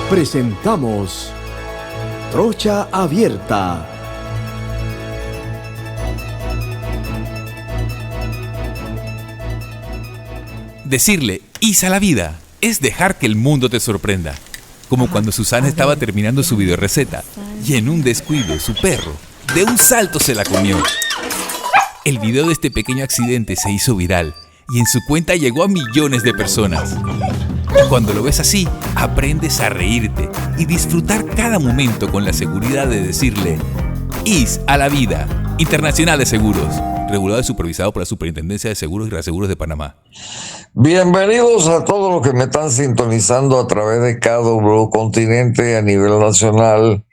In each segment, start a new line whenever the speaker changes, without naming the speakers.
Presentamos Trocha Abierta.
Decirle "is a la vida" es dejar que el mundo te sorprenda. Como cuando Susana estaba terminando su videoreceta y en un descuido su perro de un salto se la comió. El video de este pequeño accidente se hizo viral y en su cuenta llegó a millones de personas. Cuando lo ves así, aprendes a reírte y disfrutar cada momento con la seguridad de decirle "is a la vida". Internacional de Seguros, regulado y supervisado por la Superintendencia de Seguros y Reaseguros de Panamá.
Bienvenidos a todos los que me están sintonizando a través de KW Continente a nivel nacional.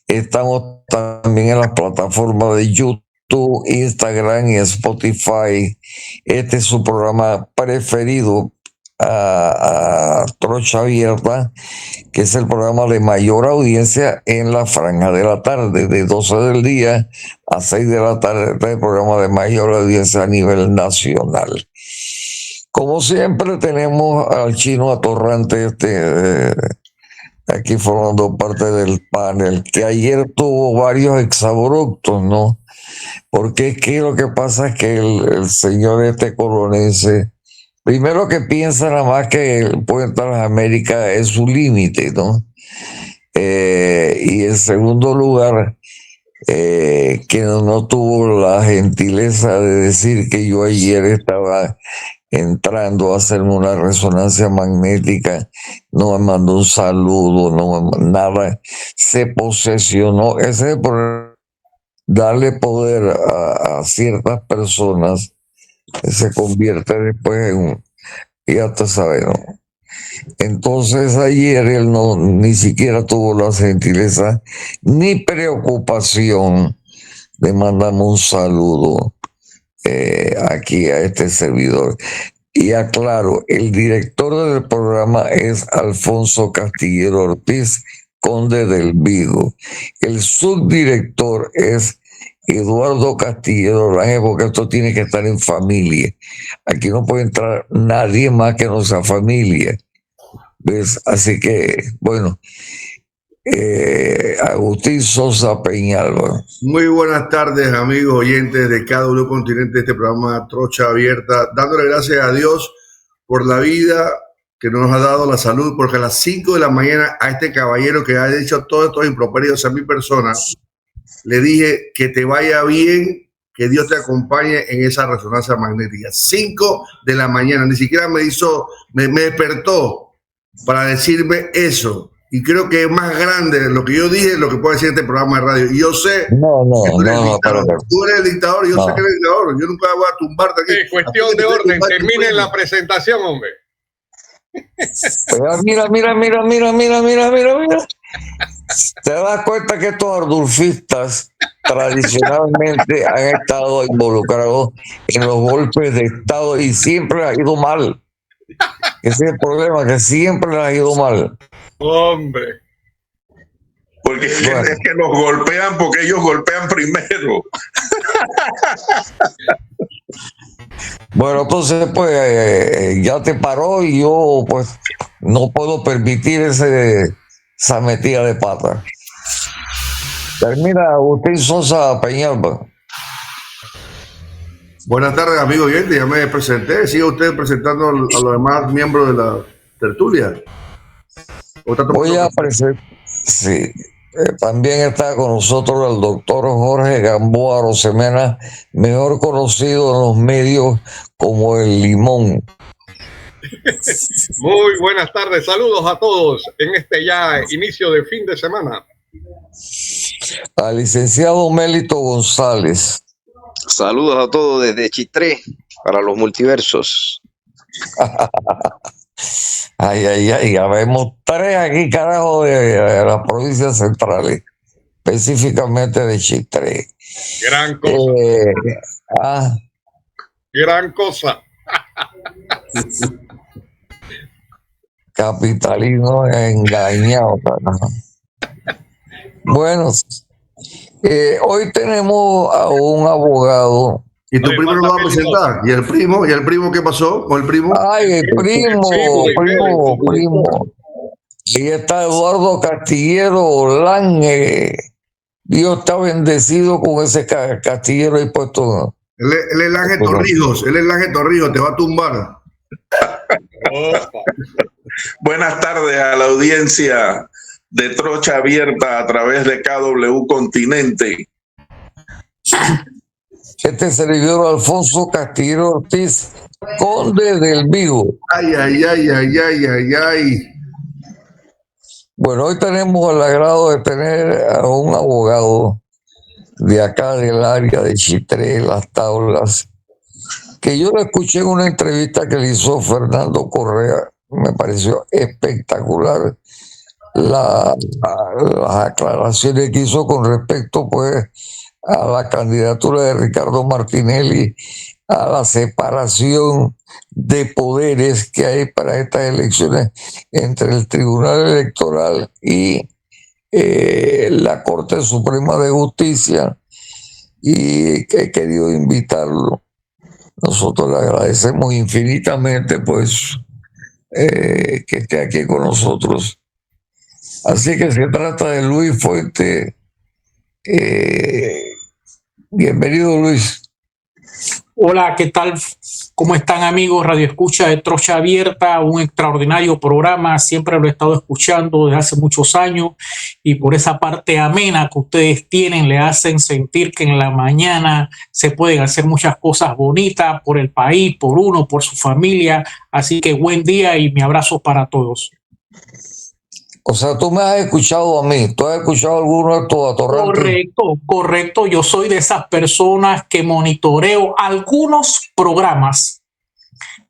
Estamos también en las plataformas de YouTube, Instagram y Spotify. Este es su programa preferido, a Trocha Abierta, que es el programa de mayor audiencia en la franja de la tarde, de 12 del día a 6 de la tarde, el programa de mayor audiencia a nivel nacional. Como siempre tenemos al Chino Atorrante aquí formando parte del panel, que ayer tuvo varios exabruptos, ¿no? Porque es que lo que pasa es que el señor colonense, primero que piensa nada más que el Puente de las Américas es su límite, ¿no? Y en segundo lugar, que no tuvo la gentileza de decir que yo ayer estaba entrando a hacerme una resonancia magnética, no me mandó un saludo, no nada, se posesionó. Ese es por darle poder a ciertas personas, se convierte después en ya te sabes, ¿no? Entonces ayer él ni siquiera tuvo la gentileza ni preocupación de mandarme un saludo aquí a este servidor. Y aclaro, el director del programa es Alfonso Castillero Ortiz, conde del Vigo. El subdirector es Eduardo Castillero Orange, porque esto tiene que estar en familia. Aquí no puede entrar nadie más que no sea familia. ¿Ves? Así que, bueno, Agustín Sosa Peñalba.
Muy buenas tardes, amigos oyentes de KW Continente, este programa Trocha Abierta, dándole gracias a Dios por la vida que nos ha dado, la salud, porque a las 5 de la mañana a este caballero que ha dicho todos estos improperios a mi persona, le dije que te vaya bien, que Dios te acompañe en esa resonancia magnética. 5 de la mañana, ni siquiera me despertó para decirme eso. Y creo que es más grande lo que yo dije, lo que puede decir este programa de radio. Y yo sé que tú eres el dictador, yo sé que eres el dictador. Yo nunca voy a tumbarte aquí.
Sí, cuestión de orden, terminen la presentación, hombre.
Mira. ¿Te das cuenta que estos ardulfistas tradicionalmente han estado involucrados en los golpes de Estado y siempre ha ido mal? Ese es el problema, que siempre les ha ido mal.
Hombre.
Porque es que los golpean porque ellos golpean primero.
Bueno, entonces pues ya te paró y yo pues no puedo permitir esa metida de pata. Termina Agustín Sosa Peñalba.
Buenas tardes, amigo oyente, ya me presenté. Sigue usted presentando a los demás miembros de la tertulia.
Voy a presentar, sí. También está con nosotros el doctor Jorge Gamboa Rosemena, mejor conocido en los medios como el Limón.
Muy buenas tardes, saludos a todos en este ya inicio de fin de semana.
Al licenciado Mélito González.
Saludos a todos desde Chitré para los multiversos.
Ay, ya vemos 3 aquí, carajo, de las provincias centrales, específicamente de Chitré.
Gran cosa. Gran cosa.
Capitalino engañado. Bueno, hoy tenemos a un abogado.
¿Y tu primo no lo va a presentar? ¿Y el primo? ¿Qué pasó con el primo?
Ay, el primo. Ahí está Eduardo Castillero Olán. Dios está bendecido con ese Castillero ahí puesto.
Él es el Ángel Torrijos, te va a tumbar.
Buenas tardes a la audiencia de Trocha Abierta a través de KW Continente.
Este servidor Alfonso Castillero Ortiz, conde del Vigo.
Ay.
Bueno, hoy tenemos el agrado de tener a un abogado de acá del área de Chitré, Las Tablas, que yo lo escuché en una entrevista que le hizo Fernando Correa. Me pareció espectacular las aclaraciones que hizo con respecto pues a la candidatura de Ricardo Martinelli, a la separación de poderes que hay para estas elecciones entre el Tribunal Electoral y la Corte Suprema de Justicia, y que he querido invitarlo. Nosotros le agradecemos infinitamente pues que esté aquí con nosotros. Así que se trata de Luis Fuente. Bienvenido, Luis.
Hola, ¿qué tal? ¿Cómo están, amigos? Radio Escucha de Trocha Abierta, un extraordinario programa. Siempre lo he estado escuchando desde hace muchos años, y por esa parte amena que ustedes tienen le hacen sentir que en la mañana se pueden hacer muchas cosas bonitas por el país, por uno, por su familia. Así que buen día y mi abrazo para todos.
O sea, tú me has escuchado a mí, tú has escuchado a alguno de estos atorrantes.
Correcto. Yo soy de esas personas que monitoreo algunos programas.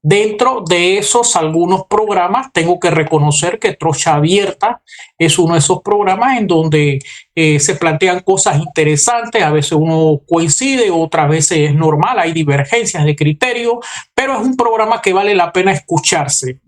Dentro de esos algunos programas, tengo que reconocer que Trocha Abierta es uno de esos programas en donde se plantean cosas interesantes. A veces uno coincide, otras veces es normal, hay divergencias de criterio, pero es un programa que vale la pena escucharse.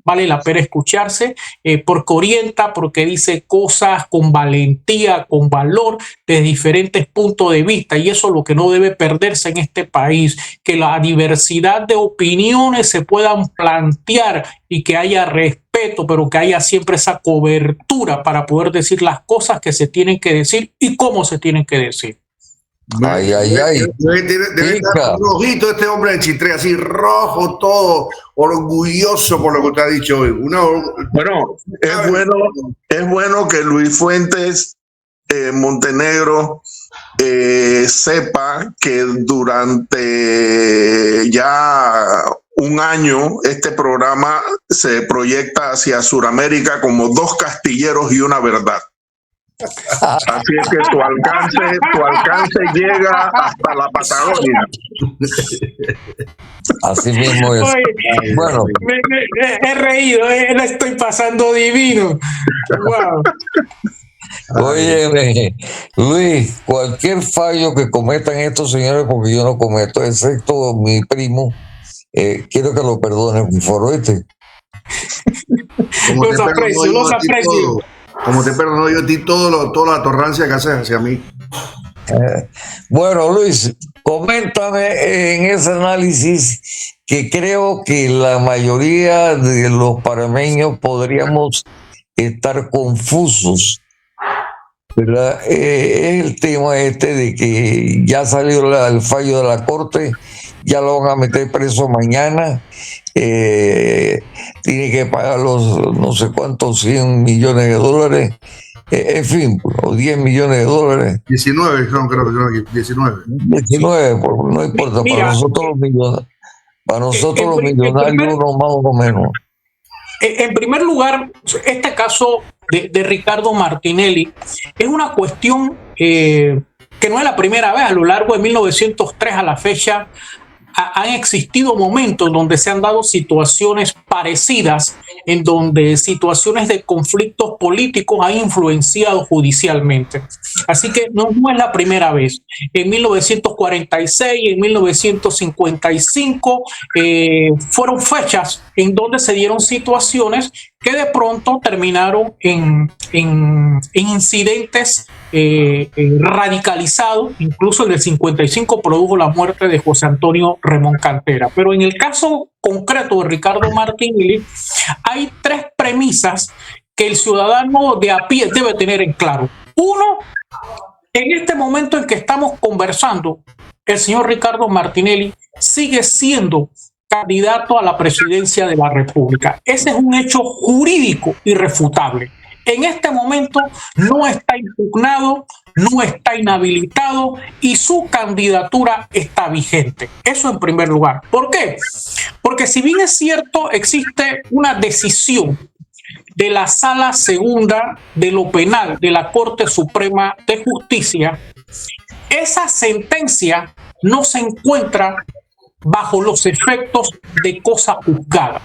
Porque orienta, porque dice cosas con valentía, con valor, desde diferentes puntos de vista, y eso es lo que no debe perderse en este país, que la diversidad de opiniones se puedan plantear y que haya respeto, pero que haya siempre esa cobertura para poder decir las cosas que se tienen que decir y cómo se tienen que decir.
Ay.
Debe estar rojito este hombre de Chitré, así rojo todo, orgulloso por lo que usted ha dicho hoy.
Bueno, es bueno que Luis Fuentes Montenegro sepa que durante ya un año este programa se proyecta hacia Sudamérica como dos castilleros y una verdad. Así es que tu alcance llega hasta la Patagonia.
Así mismo es.
Oye,
bueno,
me he reído, la estoy pasando divino. Wow.
Oye, Luis, cualquier fallo que cometan estos señores, porque yo no cometo, excepto mi primo, quiero que lo perdonen, por favor, ¿viste?
Los aprecio.
Como te perdono yo a ti toda la torrancia que haces hacia mí.
Bueno, Luis, coméntame en ese análisis que creo que la mayoría de los panameños podríamos estar confusos, ¿verdad? Es el tema este de que ya salió el fallo de la Corte, ya lo van a meter preso mañana, tiene que pagar los no sé cuántos 100 millones de dólares, en fin, o 10 millones de dólares.
19, creo que 19.
19, no importa,
Mira,
para nosotros los millonarios, uno más o menos.
En primer lugar, este caso de Ricardo Martinelli es una cuestión que no es la primera vez. A lo largo de 1903 a la fecha han existido momentos donde se han dado situaciones parecidas, en donde situaciones de conflictos políticos han influenciado judicialmente. Así que no es la primera vez. En 1946 y en 1955 fueron fechas en donde se dieron situaciones que de pronto terminaron en incidentes radicalizados. Incluso en el 55 produjo la muerte de José Antonio Remón Cantera. Pero en el caso concreto de Ricardo Martinelli hay tres premisas que el ciudadano de a pie debe tener en claro. Uno, en este momento en que estamos conversando, el señor Ricardo Martinelli sigue siendo candidato a la presidencia de la República. Ese es un hecho jurídico irrefutable. En este momento no está impugnado, no está inhabilitado y su candidatura está vigente. Eso en primer lugar. ¿Por qué? Porque si bien es cierto, existe una decisión de la Sala Segunda de lo Penal de la Corte Suprema de Justicia, esa sentencia no se encuentra bajo los efectos de cosa juzgada.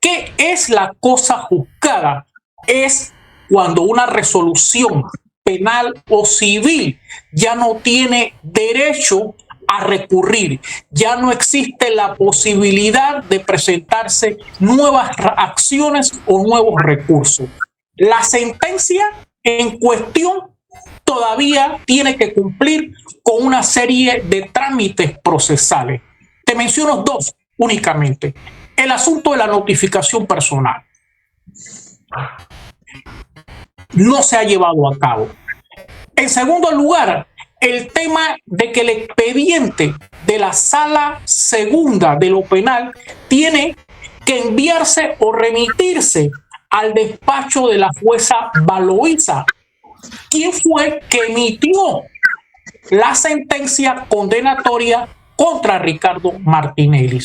¿Qué es la cosa juzgada? Es cuando una resolución penal o civil ya no tiene derecho a recurrir, ya no existe la posibilidad de presentarse nuevas acciones o nuevos recursos. La sentencia en cuestión todavía tiene que cumplir con una serie de trámites procesales. Te menciono dos únicamente. El asunto de la notificación personal no se ha llevado a cabo. En segundo lugar, el tema de que el expediente de la Sala Segunda de lo Penal tiene que enviarse o remitirse al despacho de la jueza Valoisa, quien fue que emitió la sentencia condenatoria contra Ricardo Martinelli.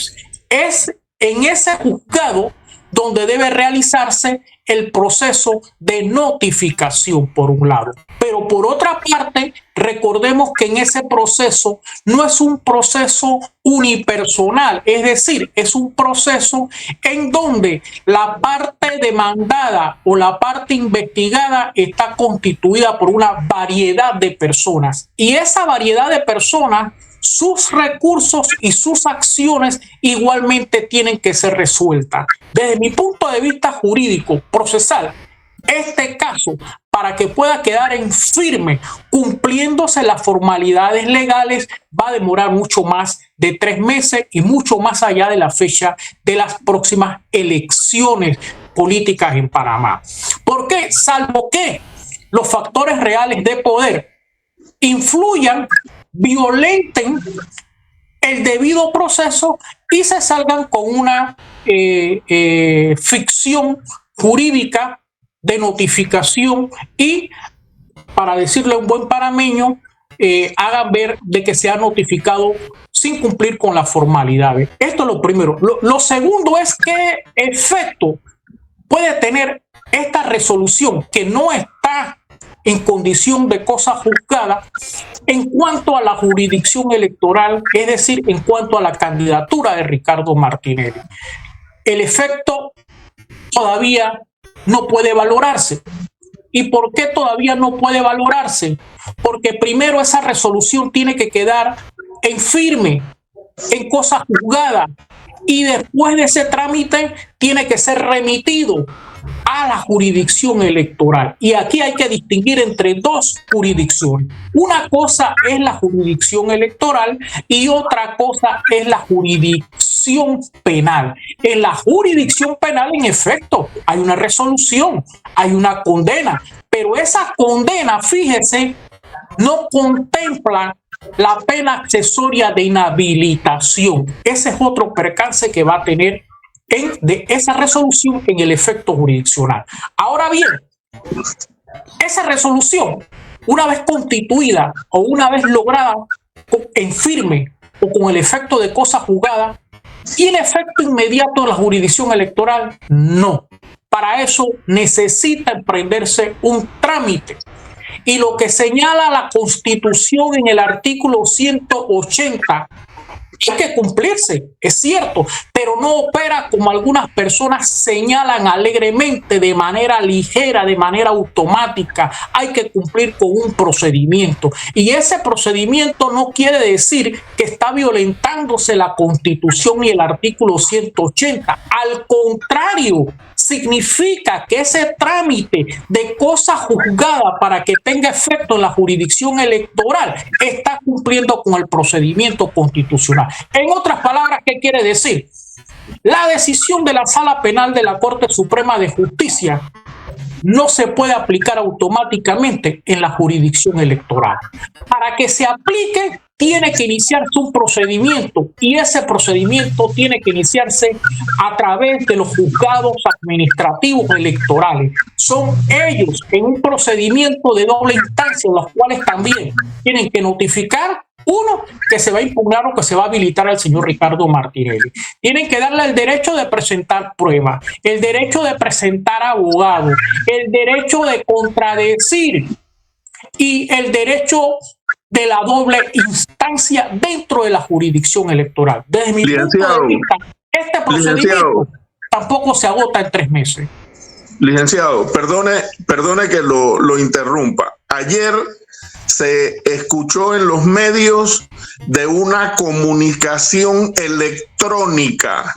Es en ese juzgado donde debe realizarse el proceso de notificación, por un lado. Pero por otra parte, recordemos que en ese proceso no es un proceso unipersonal, es decir, es un proceso en donde la parte demandada o la parte investigada está constituida por una variedad de personas. Y esa variedad de personas, sus recursos y sus acciones igualmente tienen que ser resueltas. Desde mi punto de vista jurídico, procesal, este caso, para que pueda quedar en firme, cumpliéndose las formalidades legales, va a demorar mucho más de 3 meses y mucho más allá de la fecha de las próximas elecciones políticas en Panamá. ¿Por qué? Salvo que los factores reales de poder influyan, violenten el debido proceso y se salgan con una ficción jurídica de notificación y, para decirle a un buen panameño, hagan ver de que se ha notificado sin cumplir con las formalidades. Esto es lo primero. Lo segundo es qué efecto puede tener esta resolución que no está en condición de cosa juzgada en cuanto a la jurisdicción electoral, es decir, en cuanto a la candidatura de Ricardo Martinelli. El efecto todavía no puede valorarse. ¿Y por qué todavía no puede valorarse? Porque primero esa resolución tiene que quedar en firme, en cosa juzgada, y después de ese trámite tiene que ser remitido a la jurisdicción electoral. Y aquí hay que distinguir entre dos jurisdicciones. Una cosa es la jurisdicción electoral y otra cosa es la jurisdicción penal. En la jurisdicción penal, en efecto, hay una resolución, hay una condena, pero esa condena, fíjese, no contempla la pena accesoria de inhabilitación. Ese es otro percance que va a tener de esa resolución en el efecto jurisdiccional. Ahora bien, esa resolución, una vez constituida o una vez lograda en firme o con el efecto de cosa juzgada, ¿tiene efecto inmediato en la jurisdicción electoral? No. Para eso necesita emprenderse un trámite. Y lo que señala la Constitución en el artículo 180 hay que cumplirse, es cierto, pero no opera como algunas personas señalan alegremente, de manera ligera, de manera automática. Hay que cumplir con un procedimiento. Y ese procedimiento no quiere decir que está violentándose la Constitución y el artículo 180. Al contrario, significa que ese trámite de cosa juzgada para que tenga efecto en la jurisdicción electoral está cumpliendo con el procedimiento constitucional. En otras palabras, ¿qué quiere decir? La decisión de la Sala Penal de la Corte Suprema de Justicia no se puede aplicar automáticamente en la jurisdicción electoral. Para que se aplique, tiene que iniciarse un procedimiento, y ese procedimiento tiene que iniciarse a través de los juzgados administrativos electorales. Son ellos, en un procedimiento de doble instancia, los cuales también tienen que notificar, uno, que se va a impugnar o que se va a habilitar al señor Ricardo Martinelli. Tienen que darle el derecho de presentar pruebas, el derecho de presentar abogados, el derecho de contradecir y el derecho de la doble instancia dentro de la jurisdicción electoral. Desde mi punto de vista, este procedimiento tampoco se agota en 3 meses.
Licenciado, perdone que lo interrumpa. Ayer se escuchó en los medios de una comunicación electrónica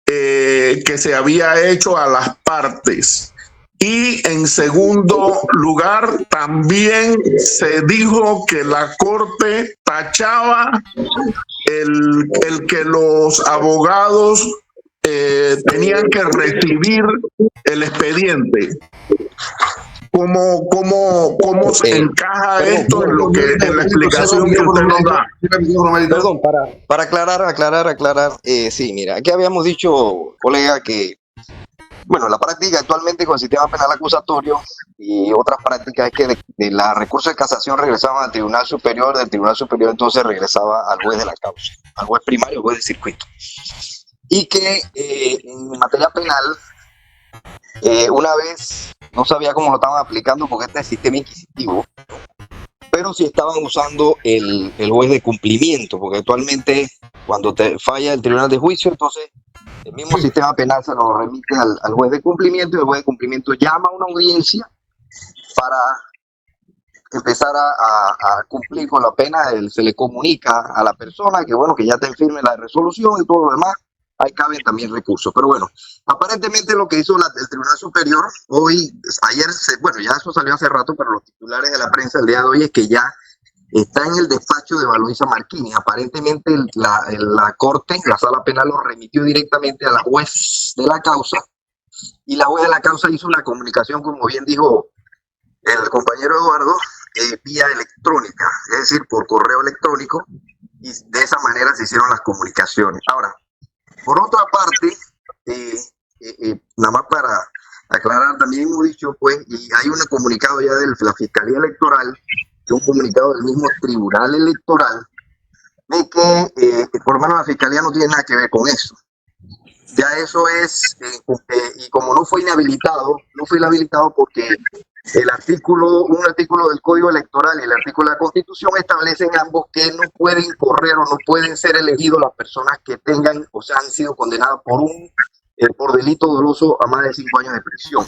que se había hecho a las partes. Y en segundo lugar, también se dijo que la Corte tachaba el que los abogados tenían que recibir el expediente. ¿Cómo se encaja esto en la explicación que usted nos da?
Perdón, para aclarar. Sí, mira, aquí habíamos dicho, colega, que bueno, la práctica actualmente con el sistema penal acusatorio y otras prácticas es que de la recurso de casación regresaban al Tribunal Superior, del Tribunal Superior entonces regresaba al juez de la causa, al juez primario, al juez de circuito. Y que en materia penal, una vez no sabía cómo lo estaban aplicando porque este es el sistema inquisitivo, pero sí estaban usando el juez de cumplimiento, porque actualmente cuando te falla el tribunal de juicio, entonces el mismo sistema penal se lo remite al juez de cumplimiento, y el juez de cumplimiento llama a una audiencia para empezar a cumplir con la pena. Se le comunica a la persona que bueno, que ya está firme la resolución y todo lo demás. Ahí caben también recursos. Pero bueno, aparentemente lo que hizo el Tribunal Superior bueno, ya eso salió hace rato, pero los titulares de la prensa el día de hoy es que ya está en el despacho de Valoisa Marquini. Aparentemente la Corte, la Sala Penal, lo remitió directamente a la juez de la causa, y la juez de la causa hizo una comunicación, como bien dijo el compañero Eduardo, vía electrónica, es decir, por correo electrónico, y de esa manera se hicieron las comunicaciones. Ahora, por otra parte, nada más para aclarar, también hemos dicho, pues, y hay un comunicado ya de la Fiscalía Electoral, un comunicado del mismo Tribunal Electoral, de que por lo menos la Fiscalía no tiene nada que ver con eso. Ya eso es, y como no fue inhabilitado porque un artículo del Código Electoral y el artículo de la Constitución establecen ambos que no pueden correr o no pueden ser elegidos las personas que tengan o sea han sido condenadas por delito doloso a más de 5 años de prisión.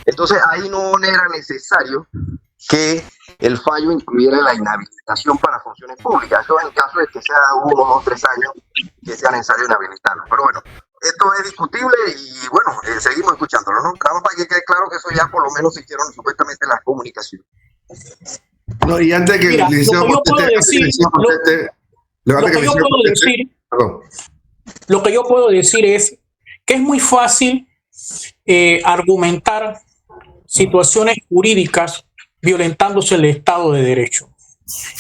Entonces ahí no era necesario que el fallo incluyera la inhabilitación para funciones públicas. Eso en caso de que sea 1, 2, 3 años que sea necesario inhabilitarlo. Pero bueno, esto es discutible y bueno, seguimos escuchándolo, ¿no? Vamos para que quede claro que eso ya por lo menos se hicieron supuestamente las comunicaciones.
No, y antes que
Mira, lo que yo puedo decir es que es muy fácil argumentar situaciones jurídicas violentándose el Estado de Derecho.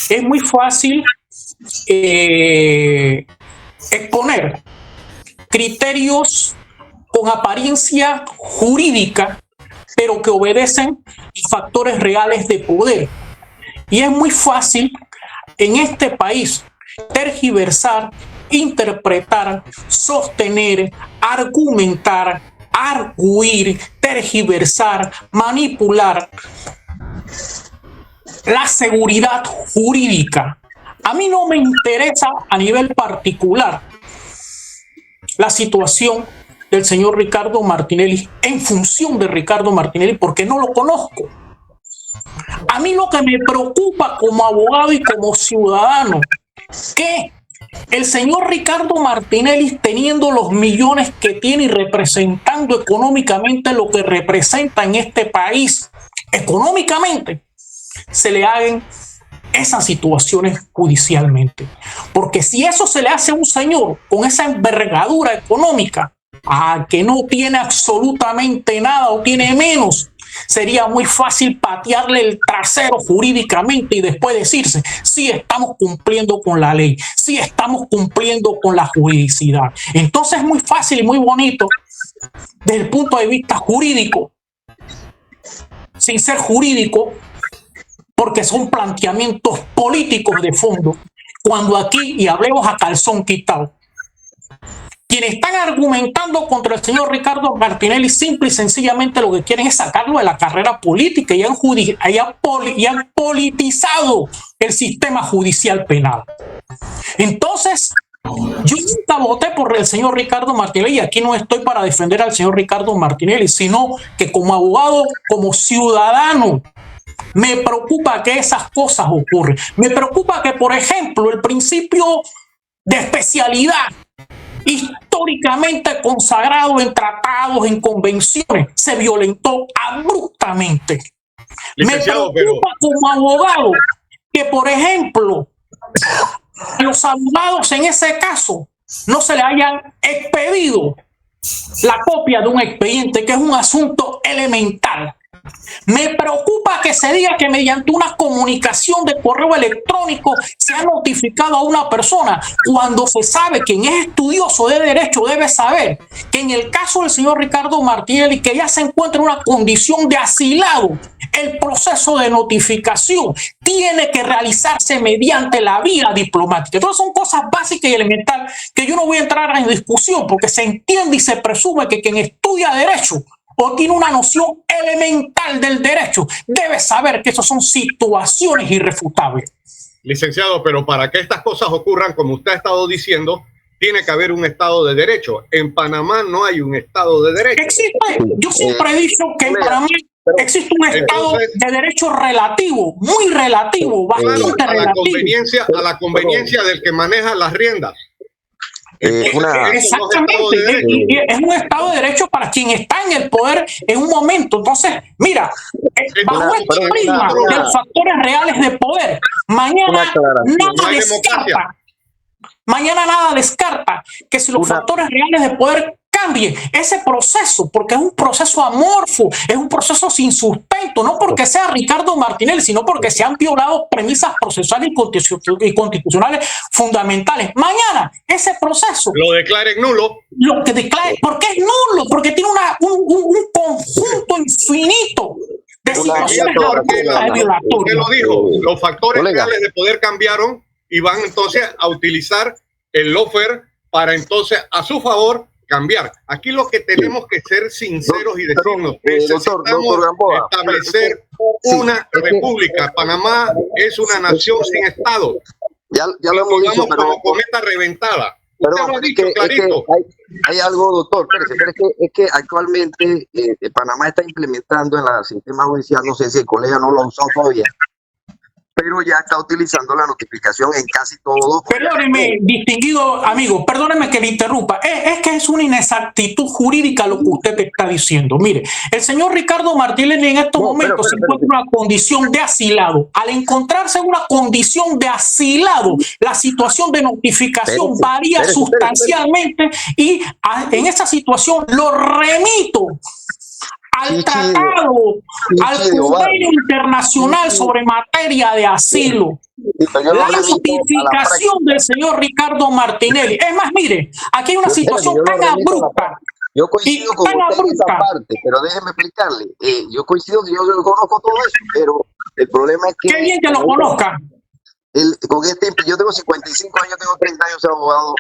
Es muy fácil exponer criterios con apariencia jurídica, pero que obedecen factores reales de poder. Y es muy fácil en este país tergiversar, interpretar, sostener, argumentar, arguir, tergiversar, manipular la seguridad jurídica. A mí no me interesa a nivel particular la situación del señor Ricardo Martinelli en función de Ricardo Martinelli, porque no lo conozco. A mí lo que me preocupa como abogado y como ciudadano, que el señor Ricardo Martinelli, teniendo los millones que tiene y representando económicamente lo que representa en este país, económicamente, se le hagan esas situaciones judicialmente. Porque si eso se le hace a un señor con esa envergadura económica, a que no tiene absolutamente nada o tiene menos, sería muy fácil patearle el trasero jurídicamente y después decirse, sí estamos cumpliendo con la ley, sí estamos cumpliendo con la juridicidad. Entonces es muy fácil y muy bonito desde el punto de vista jurídico, sin ser jurídico, porque son planteamientos políticos de fondo, cuando aquí, y hablemos a calzón quitado, quienes están argumentando contra el señor Ricardo Martinelli simple y sencillamente lo que quieren es sacarlo de la carrera política y han politizado el sistema judicial penal. Entonces, yo nunca voté por el señor Ricardo Martinelli, y aquí no estoy para defender al señor Ricardo Martinelli, sino que como abogado, como ciudadano, me preocupa que esas cosas ocurren. Me preocupa que, por ejemplo, el principio de especialidad históricamente consagrado en tratados, en convenciones, se violentó abruptamente.
Licenciado,
Me preocupa como abogado que, por ejemplo, a los abogados en ese caso no se le hayan expedido la copia de un expediente, que es un asunto elemental. Me preocupa que se diga que mediante una comunicación de correo electrónico se ha notificado a una persona, cuando se sabe, quien es estudioso de derecho debe saber que en el caso del señor Ricardo Martinelli, que ya se encuentra en una condición de asilado, el proceso de notificación tiene que realizarse mediante la vía diplomática. Entonces son cosas básicas y elementales que yo no voy a entrar en discusión, porque se entiende y se presume que quien estudia derecho o tiene una noción elemental del derecho debe saber que esas son situaciones irrefutables.
Licenciado, pero para que estas cosas ocurran, como usted ha estado diciendo, tiene que haber un Estado de Derecho. En Panamá no hay un Estado de Derecho.
Existe, yo siempre he dicho que en Panamá existe un Estado de Derecho relativo, muy relativo, bastante relativo.
A la conveniencia del que maneja las riendas.
Exactamente, es un Estado de Derecho para quien está en el poder en un momento. Entonces, mira, bajo este prisma de los factores reales de poder, mañana nada descarta que si los factores reales de poder cambien ese proceso, porque es un proceso amorfo, es un proceso sin sustento, no porque sea Ricardo Martinelli, sino porque se han violado premisas procesales y constitucionales fundamentales. Mañana ese proceso
lo declaren nulo.
Lo que declare, ¿por qué es nulo? Porque tiene un conjunto infinito de situaciones violatorias.
Usted lo dijo, los factores reales de poder cambiaron y van entonces a utilizar el lawfare para entonces a su favor cambiar. Aquí lo que tenemos que ser sinceros y decirnos, necesitamos establecer una república. Panamá es una nación sin Estado.
Ya lo hemos dicho, pero
como cometa reventada.
Pero es que hay algo, doctor, pero es que actualmente Panamá está implementando en el sistema judicial, no sé si el colega no lo ha usado todavía, pero ya está utilizando la notificación en casi todo.
Perdóneme, distinguido amigo, perdóneme que le interrumpa. Es que es una inexactitud jurídica lo que usted está diciendo. Mire, el señor Ricardo Martinelli en estos momentos se encuentra en una condición de asilado. Al encontrarse en una condición de asilado, la situación de notificación varía sustancialmente y en esa situación lo remito al tratado, al convenio internacional sobre materia de asilo. La notificación del señor Ricardo Martinelli. Es más, mire, aquí hay una situación tan abrupta.
Yo coincido con usted en esa parte, pero déjeme explicarle. Yo coincido que yo conozco todo eso, pero el problema es que...
¡Qué bien que lo conozca!
Yo tengo 55 años, tengo 30 años de abogado.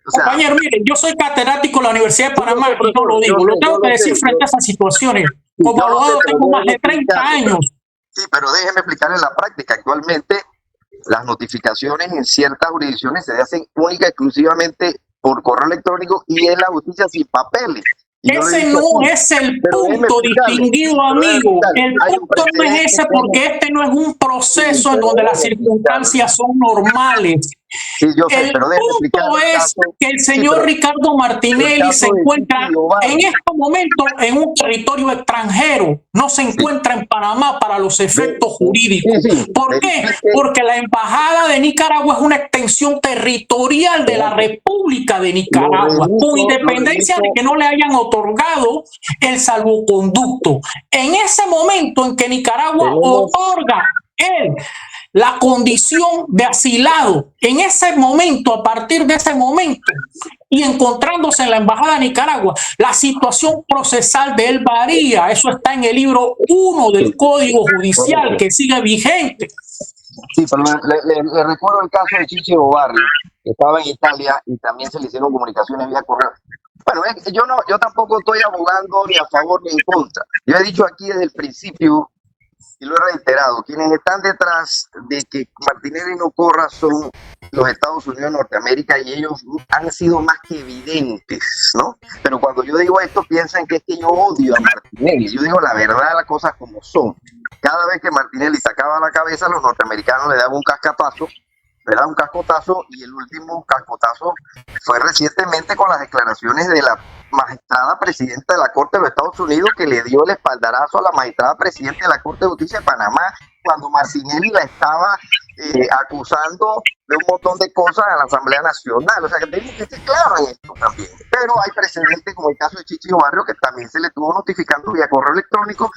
Compañero, mire, yo soy catedrático en la Universidad de Panamá y no lo digo, lo tengo que decir frente a esas situaciones. Como abogado tengo más de 30 años.
Sí, pero déjeme explicarle la práctica. Actualmente las notificaciones en ciertas jurisdicciones se hacen única y exclusivamente por correo electrónico y en la justicia sin papeles.
Ese no es el punto, distinguido amigo. El punto no es ese, porque este no es un proceso en donde las circunstancias son normales.
Sí, yo sé,
El
pero déjeme explicar
punto
el
es
caso.
que el
Sí,
señor
pero
Ricardo Martinelli
caso
se
de
encuentra
Chichi Ovalle.
en estos momentos en un territorio extranjero, no se encuentra en Panamá para los efectos jurídicos.
Sí,
¿Por qué?
verifique.
Porque la embajada de Nicaragua es una extensión territorial de la República de Nicaragua, con independencia de que no le hayan otorgado el salvoconducto. En ese momento en que Nicaragua otorga la condición de asilado, en ese momento, a partir de ese momento, y encontrándose en la embajada de Nicaragua, la situación procesal de él varía. Eso está en el libro 1 del Código Judicial, que sigue vigente.
Sí, pero le recuerdo el caso de Chichi Barrio, que estaba en Italia y también se le hicieron comunicaciones vía correo. Bueno, yo tampoco estoy abogando ni a favor ni en contra. Yo he dicho aquí desde el principio, y lo he reiterado, quienes están detrás de que Martinelli no corra son los Estados Unidos de Norteamérica, y ellos han sido más que evidentes, ¿no? Pero cuando yo digo esto, piensan que es que yo odio a Martinelli. Yo digo la verdad, las cosas como son. Cada vez que Martinelli sacaba la cabeza, los norteamericanos le daban un cascatazo, y el último cascotazo fue recientemente con las declaraciones de la magistrada presidenta de la Corte de los Estados Unidos, que le dio el espaldarazo a la magistrada presidenta de la Corte de Justicia de Panamá cuando Martinelli la estaba acusando de un montón de cosas en la Asamblea Nacional. O sea, que tenemos que estar claros en esto también. Pero hay precedentes como el caso de Chichi Barrio, que también se le estuvo notificando vía correo electrónico.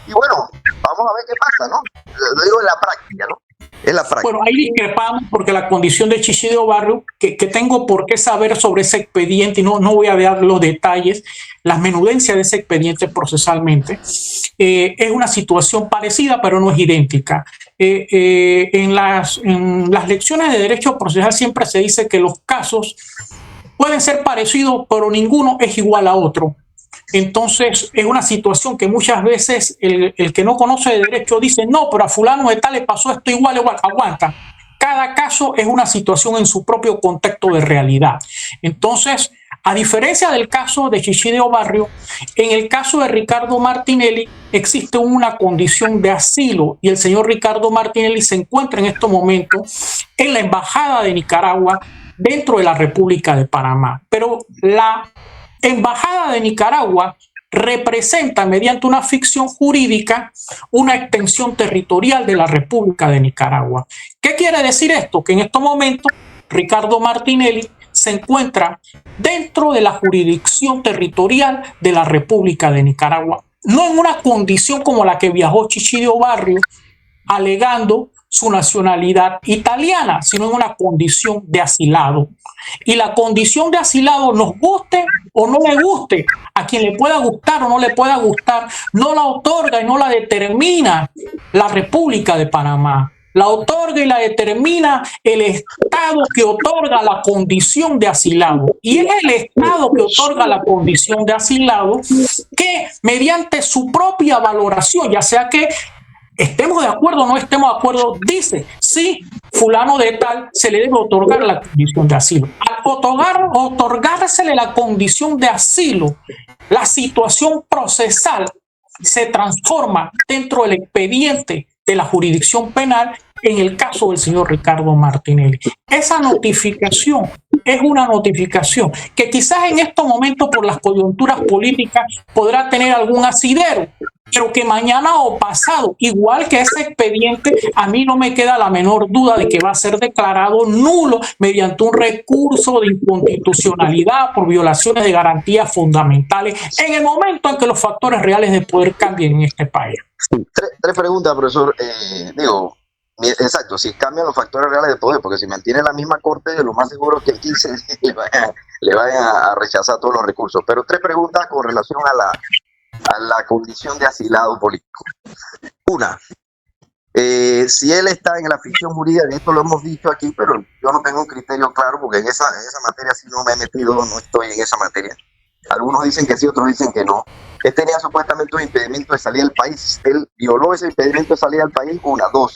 Y bueno, vamos a ver qué pasa, ¿no? Lo digo en la práctica, ¿no? Es la práctica.
Bueno, ahí discrepamos porque la condición de Chichidio Barrio, que tengo por qué saber sobre ese expediente, y no voy a dar los detalles, las menudencias de ese expediente procesalmente, es una situación parecida, pero no es idéntica. En las lecciones de derecho procesal siempre se dice que los casos pueden ser parecidos, pero ninguno es igual a otro. Entonces es una situación que muchas veces el que no conoce de derecho dice, no, pero a fulano de tal le pasó esto igual. Aguanta. Cada caso es una situación en su propio contexto de realidad. Entonces, a diferencia del caso de Chichidio Barrio, en el caso de Ricardo Martinelli existe una condición de asilo, y el señor Ricardo Martinelli se encuentra en estos momentos en la embajada de Nicaragua dentro de la República de Panamá. Pero la embajada de Nicaragua representa, mediante una ficción jurídica, una extensión territorial de la República de Nicaragua. ¿Qué quiere decir esto? Que en estos momentos Ricardo Martinelli se encuentra dentro de la jurisdicción territorial de la República de Nicaragua, no en una condición como la que viajó Chichidio Barrio, alegando su nacionalidad italiana, sino en una condición de asilado. Y la condición de asilado, nos guste o no le guste, a quien le pueda gustar o no le pueda gustar, no la otorga y no la determina la República de Panamá. La otorga y la determina el Estado que otorga la condición de asilado. Y es el Estado que otorga la condición de asilado que, mediante su propia valoración, ya sea que estemos de acuerdo o no estemos de acuerdo, dice, sí, fulano de tal se le debe otorgar la condición de asilo. Al otorgársele la condición de asilo, la situación procesal se transforma dentro del expediente de la jurisdicción penal en el caso del señor Ricardo Martinelli. Esa notificación es una notificación que quizás en estos momentos, por las coyunturas políticas, podrá tener algún asidero, pero que mañana o pasado, igual que ese expediente, a mí no me queda la menor duda de que va a ser declarado nulo mediante un recurso de inconstitucionalidad por violaciones de garantías fundamentales en el momento en que los factores reales de poder cambien en este país.
Sí, tres preguntas, profesor. Exacto, si cambian los factores reales de poder, porque si mantiene la misma corte, lo más seguro es que el 15 le vayan a rechazar todos los recursos. Pero tres preguntas con relación a la condición de asilado político. Una, si él está en la ficción jurídica, esto lo hemos dicho aquí, pero yo no tengo un criterio claro, porque en esa materia sí no me he metido, no estoy en esa materia. Algunos dicen que sí, otros dicen que no. Él tenía supuestamente un impedimento de salir del país. Él violó ese impedimento de salir del país. Una, dos.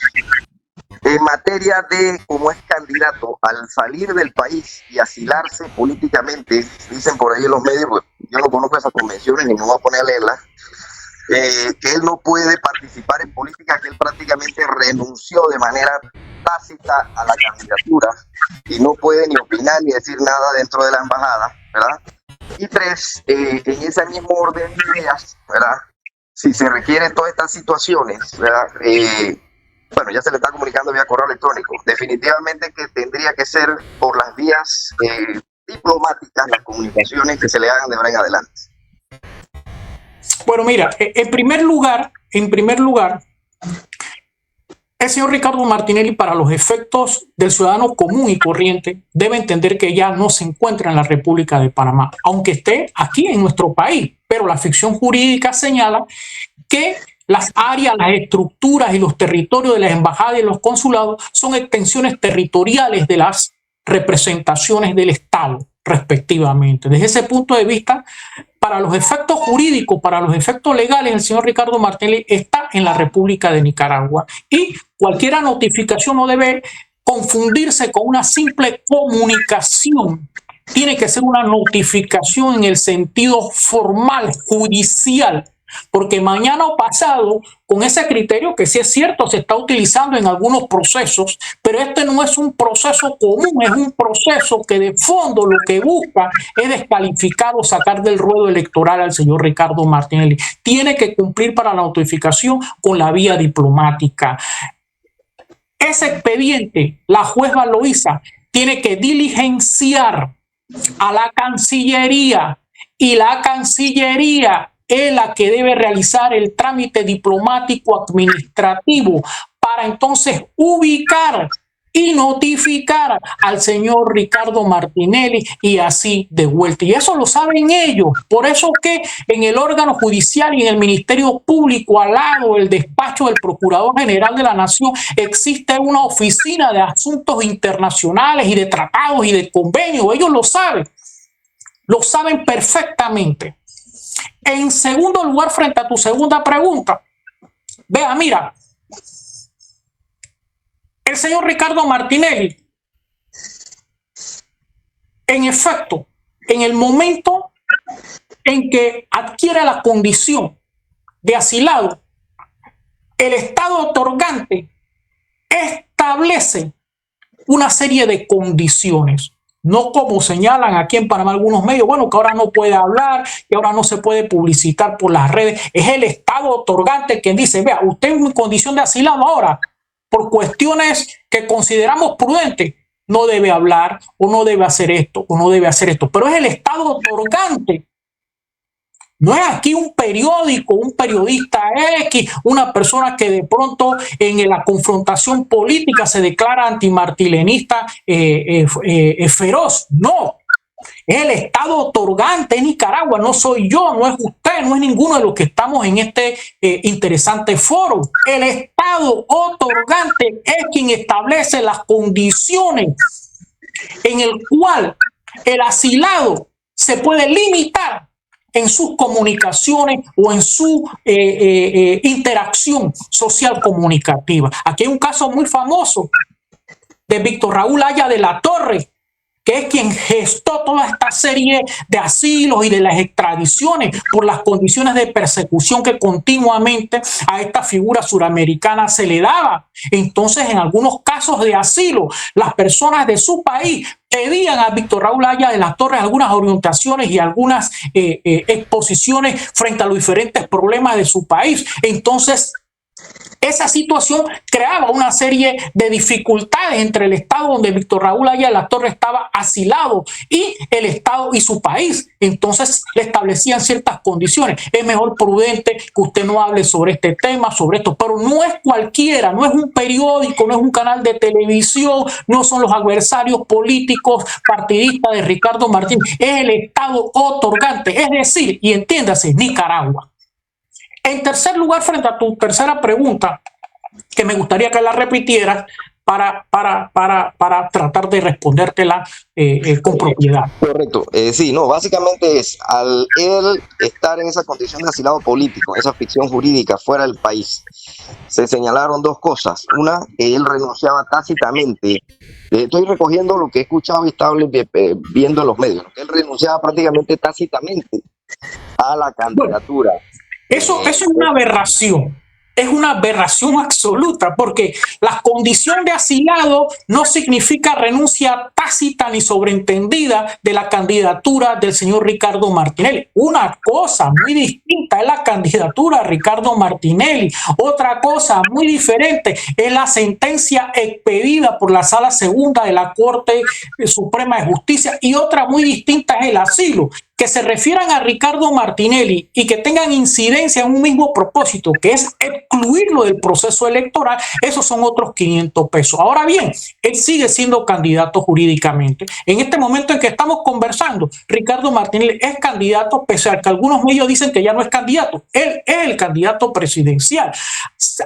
En materia de cómo es candidato, al salir del país y asilarse políticamente, dicen por ahí en los medios, pues yo no conozco esas convenciones ni me voy a poner a leerlas, que él no puede participar en política, que él prácticamente renunció de manera tácita a la candidatura y no puede ni opinar ni decir nada dentro de la embajada, ¿verdad? Y 3, en ese mismo orden de ideas, ¿verdad? Si se requieren todas estas situaciones, ¿verdad? Bueno, ya se le está comunicando vía correo electrónico. Definitivamente que tendría que ser por las vías diplomáticas, las comunicaciones que se le hagan de ahora en adelante.
Bueno, mira, en primer lugar, el señor Ricardo Martinelli, para los efectos del ciudadano común y corriente, debe entender que ya no se encuentra en la República de Panamá, aunque esté aquí en nuestro país, pero la ficción jurídica señala que las áreas, las estructuras y los territorios de las embajadas y los consulados son extensiones territoriales de las representaciones del Estado, respectivamente. Desde ese punto de vista, para los efectos jurídicos, para los efectos legales, el señor Ricardo Martinelli está en la República de Nicaragua y cualquier notificación no debe confundirse con una simple comunicación. Tiene que ser una notificación en el sentido formal, judicial, porque mañana o pasado, con ese criterio que sí es cierto, se está utilizando en algunos procesos, pero este no es un proceso común, es un proceso que de fondo lo que busca es descalificar o sacar del ruedo electoral al señor Ricardo Martinelli. Tiene que cumplir para la notificación con la vía diplomática. Ese expediente, la juez Valoisa tiene que diligenciar a la Cancillería y la Cancillería es la que debe realizar el trámite diplomático administrativo para entonces ubicar y notificar al señor Ricardo Martinelli y así de vuelta. Y eso lo saben ellos. Por eso que en el órgano judicial y en el Ministerio Público, al lado del despacho del Procurador General de la Nación, existe una oficina de asuntos internacionales y de tratados y de convenios. Ellos lo saben perfectamente. En segundo lugar, frente a tu segunda pregunta, vea, mira, el señor Ricardo Martinelli, en efecto, en el momento en que adquiere la condición de asilado, el Estado otorgante establece una serie de condiciones. No como señalan aquí en Panamá algunos medios, bueno, que ahora no puede hablar, que ahora no se puede publicitar por las redes. Es el Estado otorgante quien dice, vea, usted en condición de asilado ahora, por cuestiones que consideramos prudentes, no debe hablar o no debe hacer esto o no debe hacer esto. Pero es el Estado otorgante. No es aquí un periódico, un periodista X, una persona que de pronto en la confrontación política se declara antimartilenista feroz. No, es el Estado otorgante en Nicaragua. No soy yo, no es usted, no es ninguno de los que estamos en este interesante foro. El Estado otorgante es quien establece las condiciones en el cual el asilado se puede limitar en sus comunicaciones o en su interacción social comunicativa. Aquí hay un caso muy famoso de Víctor Raúl Haya de la Torre, que es quien gestó toda esta serie de asilos y de las extradiciones por las condiciones de persecución que continuamente a esta figura suramericana se le daba. Entonces, en algunos casos de asilo, las personas de su país pedían a Víctor Raúl Haya de las Torres algunas orientaciones y algunas exposiciones frente a los diferentes problemas de su país. Entonces, esa situación creaba una serie de dificultades entre el Estado donde Víctor Raúl Haya de la Torre estaba asilado y el Estado y su país. Entonces le establecían ciertas condiciones. Es mejor prudente que usted no hable sobre este tema, sobre esto, pero no es cualquiera, no es un periódico, no es un canal de televisión, no son los adversarios políticos partidistas de Ricardo Martinelli, es el Estado otorgante, es decir, y entiéndase, Nicaragua. En tercer lugar, frente a tu tercera pregunta, que me gustaría que la repitieras para tratar de respondértela con propiedad.
Correcto. Sí, no, básicamente es al él estar en esa condición de asilado político, esa ficción jurídica fuera del país, se señalaron dos cosas. Una, que él renunciaba tácitamente. Estoy recogiendo lo que he escuchado y estaba viendo en los medios. Él renunciaba prácticamente tácitamente a la candidatura.
Eso es una aberración. Es una aberración absoluta, porque la condición de asilado no significa renuncia tácita ni sobreentendida de la candidatura del señor Ricardo Martinelli. Una cosa muy distinta es la candidatura de Ricardo Martinelli. Otra cosa muy diferente es la sentencia expedida por la Sala Segunda de la Corte Suprema de Justicia. Y otra muy distinta es el asilo. Que se refieran a Ricardo Martinelli y que tengan incidencia en un mismo propósito, que es excluirlo del proceso electoral, esos son otros 500 pesos. Ahora bien, él sigue siendo candidato jurídicamente. En este momento en que estamos conversando, Ricardo Martinelli es candidato, pese a que algunos medios dicen que ya no es candidato. Él es el candidato presidencial.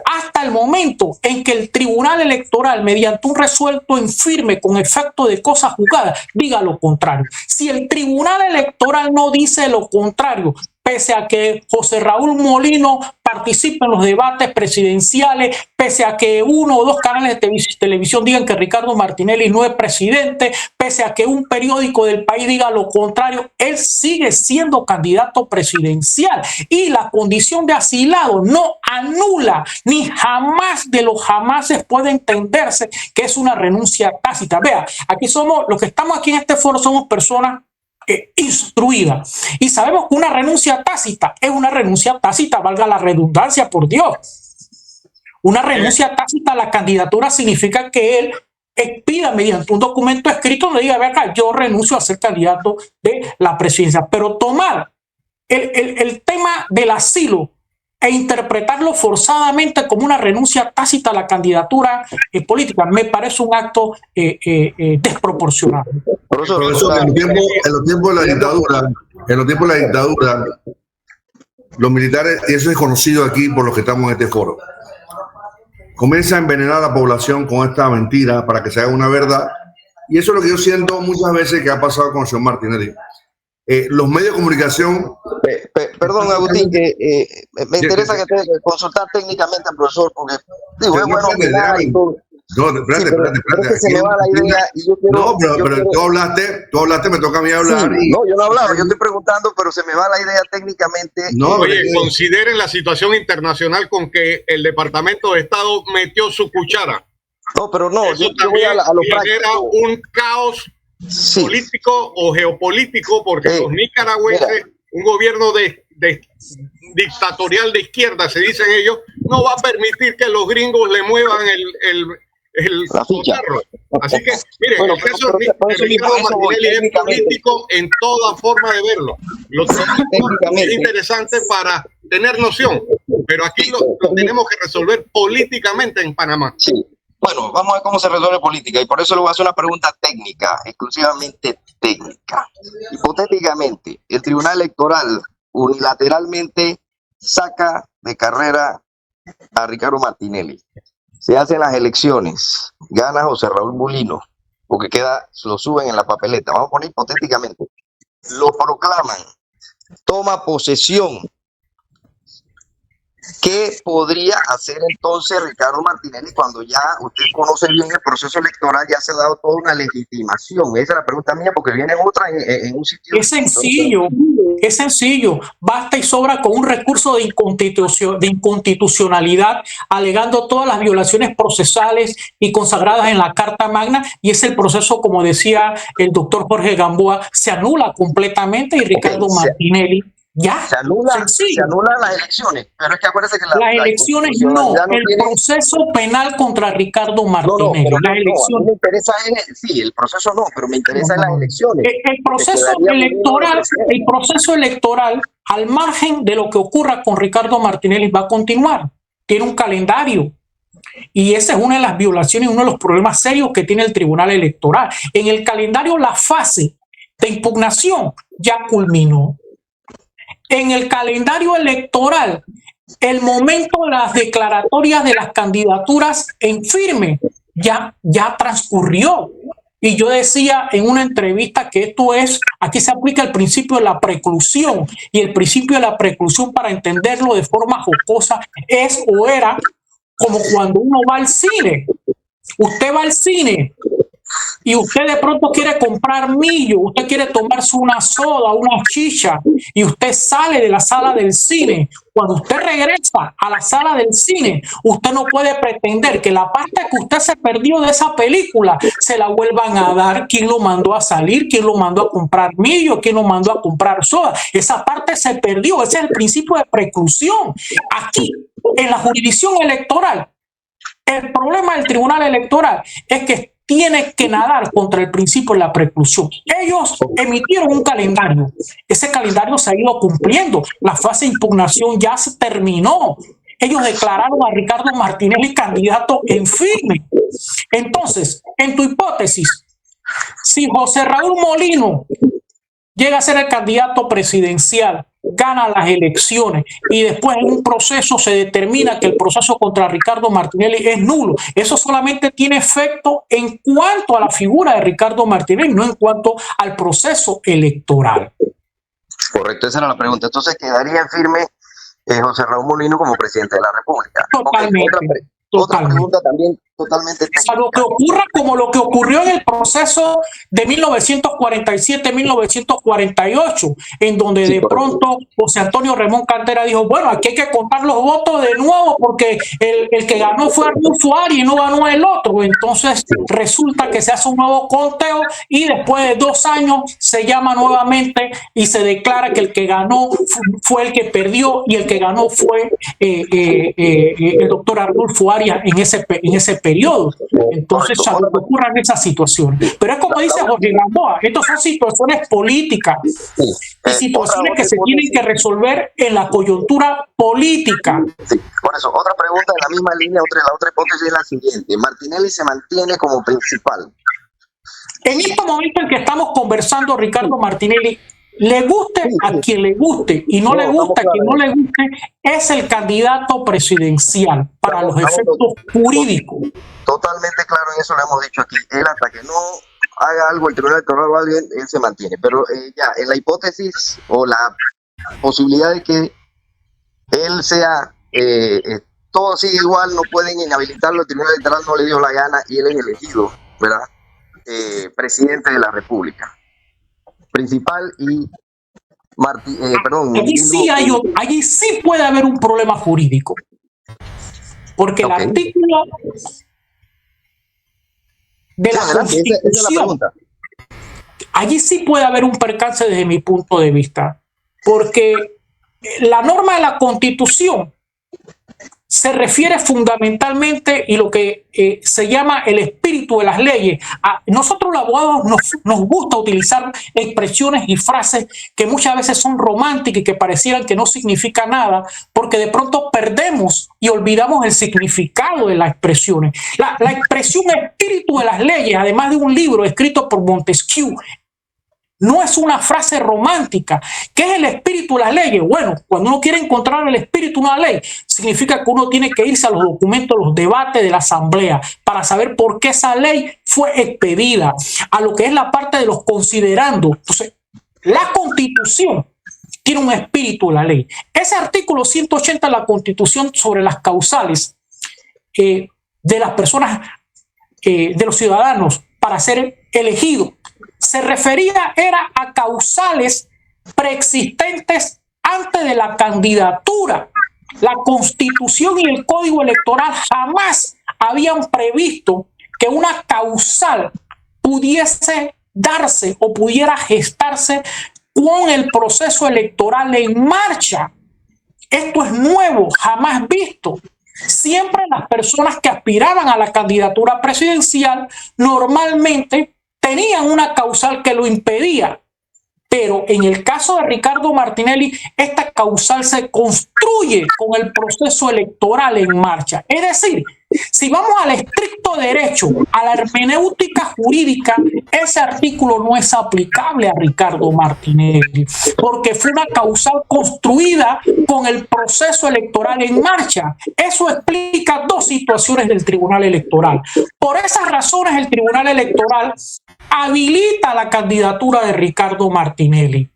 Hasta el momento en que el Tribunal Electoral, mediante un resuelto en firme con efecto de cosa juzgada, diga lo contrario. Si el Tribunal Electoral no dice lo contrario, pese a que José Raúl Molino participe en los debates presidenciales, pese a que uno o dos canales de televisión digan que Ricardo Martinelli no es presidente, pese a que un periódico del país diga lo contrario, él sigue siendo candidato presidencial. Y la condición de asilado no anula, ni jamás de los jamases puede entenderse que es una renuncia tácita. Vea, aquí somos, los que estamos aquí en este foro somos personas instruida y sabemos que una renuncia tácita es una renuncia tácita, valga la redundancia, por Dios. Una renuncia tácita a la candidatura significa que él expida mediante un documento escrito donde diga, ve acá, yo renuncio a ser candidato de la presidencia. Pero tomar el tema del asilo e interpretarlo forzadamente como una renuncia tácita a la candidatura política me parece un acto desproporcionado.
Profesor, en los tiempos de la dictadura, los militares, y eso es conocido aquí por los que estamos en este foro, comienzan a envenenar a la población con esta mentira para que se haga una verdad, y eso es lo que yo siento muchas veces que ha pasado con el señor Martinelli. Los medios de comunicación...
Perdón, Agustín, que me interesa que te consultar técnicamente al profesor, porque digo, es bueno mirar y todo.
No, espérate.
Se me va la idea y yo quiero,
no, pero tú hablaste, me toca a mí hablar.
Sí, no, yo no hablaba, yo estoy preguntando, pero se me va la idea técnicamente.
No, oye, consideren la situación internacional con que el Departamento de Estado metió su cuchara.
No, pero no,
eso yo voy a lo práctico. Genera un caos político o geopolítico, porque los nicaragüenses, un gobierno dictatorial de izquierda, se dicen ellos, no va a permitir que los gringos le muevan el cotarro. Así que, mire, el caso de Ricardo Martinelli es político en toda forma de verlo. Lo es interesante para tener noción, pero aquí lo tenemos que resolver políticamente en Panamá.
Sí. Bueno, vamos a ver cómo se resuelve política y por eso le voy a hacer una pregunta técnica, exclusivamente técnica. Hipotéticamente, el Tribunal Electoral unilateralmente saca de carrera a Ricardo Martinelli. Se hacen las elecciones, gana José Raúl Molino, porque lo suben en la papeleta. Vamos a poner hipotéticamente. Lo proclaman, toma posesión. ¿Qué podría hacer entonces Ricardo Martinelli cuando ya usted conoce bien el proceso electoral, ya se ha dado toda una legitimación? Esa es la pregunta mía, porque viene otra en un sitio.
Es sencillo. Basta y sobra con un recurso de inconstitucionalidad, alegando todas las violaciones procesales y consagradas en la Carta Magna, y es el proceso, como decía el doctor Jorge Gamboa, se anula completamente y Ricardo Martinelli... Ya,
se anulan las elecciones, pero es que acuérdese que
las elecciones no, el proceso penal contra Ricardo Martinelli.
No, las elecciones. Me interesa el proceso no, pero me interesan las elecciones.
El proceso electoral, al margen de lo que ocurra con Ricardo Martinelli, va a continuar. Tiene un calendario. Y esa es una de las violaciones, uno de los problemas serios que tiene el Tribunal Electoral. En el calendario, la fase de impugnación ya culminó. En el calendario electoral, el momento de las declaratorias de las candidaturas en firme ya transcurrió. Y yo decía en una entrevista que aquí se aplica el principio de la preclusión, y el principio de la preclusión, para entenderlo de forma jocosa, es o era como cuando uno va al cine. Usted va al cine y usted de pronto quiere comprar millo, usted quiere tomarse una soda, una chicha, y usted sale de la sala del cine, cuando usted regresa a la sala del cine, usted no puede pretender que la parte que usted se perdió de esa película se la vuelvan a dar. ¿Quién lo mandó a salir? ¿Quién lo mandó a comprar millo? ¿Quién lo mandó a comprar soda? Esa parte se perdió. Ese es el principio de preclusión. Aquí, en la jurisdicción electoral, el problema del Tribunal Electoral es que tiene que nadar contra el principio de la preclusión. Ellos emitieron un calendario. Ese calendario se ha ido cumpliendo. La fase de impugnación ya se terminó. Ellos declararon a Ricardo Martinelli candidato en firme. Entonces, en tu hipótesis, si José Raúl Molino llega a ser el candidato presidencial, gana las elecciones y después en un proceso se determina que el proceso contra Ricardo Martinelli es nulo, eso solamente tiene efecto en cuanto a la figura de Ricardo Martinelli, no en cuanto al proceso electoral.
Correcto, esa era la pregunta. Entonces quedaría firme José Raúl Molino como presidente de la República.
Totalmente.
Otra pregunta también totalmente técnica.
A lo que ocurra como lo que ocurrió en el proceso de 1947-1948, en donde de pronto José Antonio Remón Cantera dijo, bueno, aquí hay que contar los votos de nuevo porque el que ganó fue Arnulfo Arias y no ganó el otro. Entonces resulta que se hace un nuevo conteo y después de 2 años se llama nuevamente y se declara que el que ganó fue el que perdió y el que ganó fue el doctor Arnulfo Arias en ese periodo. Entonces, ocurran esas situaciones. Pero es como dice Jorge Gamboa, estas son situaciones políticas y situaciones que se tienen que resolver en la coyuntura política.
Sí, por eso, otra pregunta en la misma línea, la otra hipótesis es la siguiente. Martinelli se mantiene como principal.
En este momento en que estamos conversando, Ricardo Martinelli, le guste a quien le guste y no le gusta a quien no le guste, es el candidato presidencial para los efectos jurídicos.
Totalmente claro, en eso lo hemos dicho aquí. Él hasta que no haga algo, el Tribunal Electoral o alguien, él se mantiene. Pero ya, en la hipótesis o la posibilidad de que él sea, todo sigue igual, no pueden inhabilitarlo, el Tribunal Electoral no le dio la gana y él es elegido, ¿verdad? Presidente de la República. Principal y
allí sí puede haber un problema jurídico, porque el artículo de la Constitución, allí sí puede haber un percance desde mi punto de vista, porque la norma de la Constitución se refiere fundamentalmente y lo que se llama el espíritu de las leyes. Nosotros los abogados nos gusta utilizar expresiones y frases que muchas veces son románticas y que parecieran que no significan nada, porque de pronto perdemos y olvidamos el significado de las expresiones. La expresión espíritu de las leyes, además de un libro escrito por Montesquieu, no es una frase romántica. ¿Qué es el espíritu de las leyes? Bueno, cuando uno quiere encontrar el espíritu de una ley, significa que uno tiene que irse a los documentos, los debates de la asamblea para saber por qué esa ley fue expedida, a lo que es la parte de los considerandos. Entonces, la Constitución tiene un espíritu de la ley. Ese artículo 180 de la Constitución sobre las causales de las personas, de los ciudadanos para ser elegidos, se refería era a causales preexistentes antes de la candidatura. La Constitución y el Código Electoral jamás habían previsto que una causal pudiese darse o pudiera gestarse con el proceso electoral en marcha. Esto es nuevo, jamás visto. Siempre las personas que aspiraban a la candidatura presidencial normalmente tenían una causal que lo impedía, pero en el caso de Ricardo Martinelli, esta causal se construye con el proceso electoral en marcha. Es decir, si vamos al estricto derecho, a la hermenéutica jurídica, ese artículo no es aplicable a Ricardo Martinelli, porque fue una causal construida con el proceso electoral en marcha. Eso explica 2 situaciones del Tribunal Electoral. Por esas razones, el Tribunal Electoral habilita la candidatura de Ricardo Martinelli.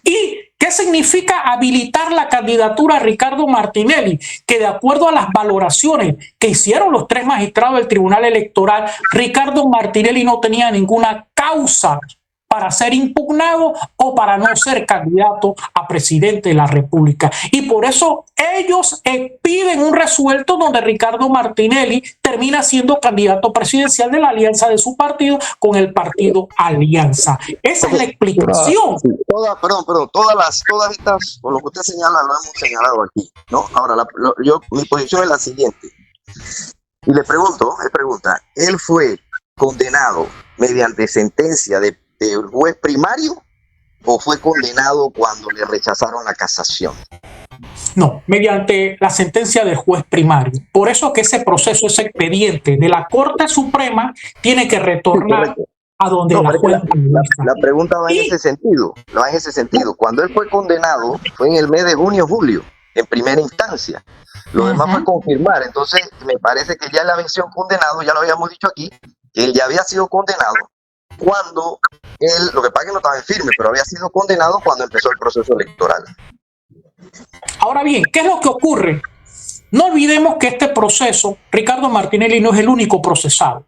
Y ¿Qué significa habilitar la candidatura a Ricardo Martinelli? Que de acuerdo a las valoraciones que hicieron los 3 magistrados del Tribunal Electoral, Ricardo Martinelli no tenía ninguna causa para ser impugnado o para no ser candidato a presidente de la República. Y por eso ellos piden un resuelto donde Ricardo Martinelli termina siendo candidato presidencial de la alianza de su partido con el partido Alianza. Esa es la explicación.
Todas estas, por lo que usted señala, lo hemos señalado aquí, ¿no? Ahora, mi posición es la siguiente. Y le pregunta, ¿él fue condenado mediante sentencia del juez primario o fue condenado cuando le rechazaron la casación?
No, mediante la sentencia del juez primario. Por eso que ese proceso, ese expediente de la Corte Suprema tiene que retornar a donde
la pregunta va en ese sentido. Cuando él fue condenado fue en el mes de junio, julio, en primera instancia. Lo demás fue confirmar. Entonces, me parece que ya la versión condenado, ya lo habíamos dicho aquí, que él ya había sido condenado cuando él, lo que pasa es que no estaba en firme, pero había sido condenado cuando empezó el proceso electoral.
Ahora bien, ¿qué es lo que ocurre? No olvidemos que este proceso, Ricardo Martinelli no es el único procesado.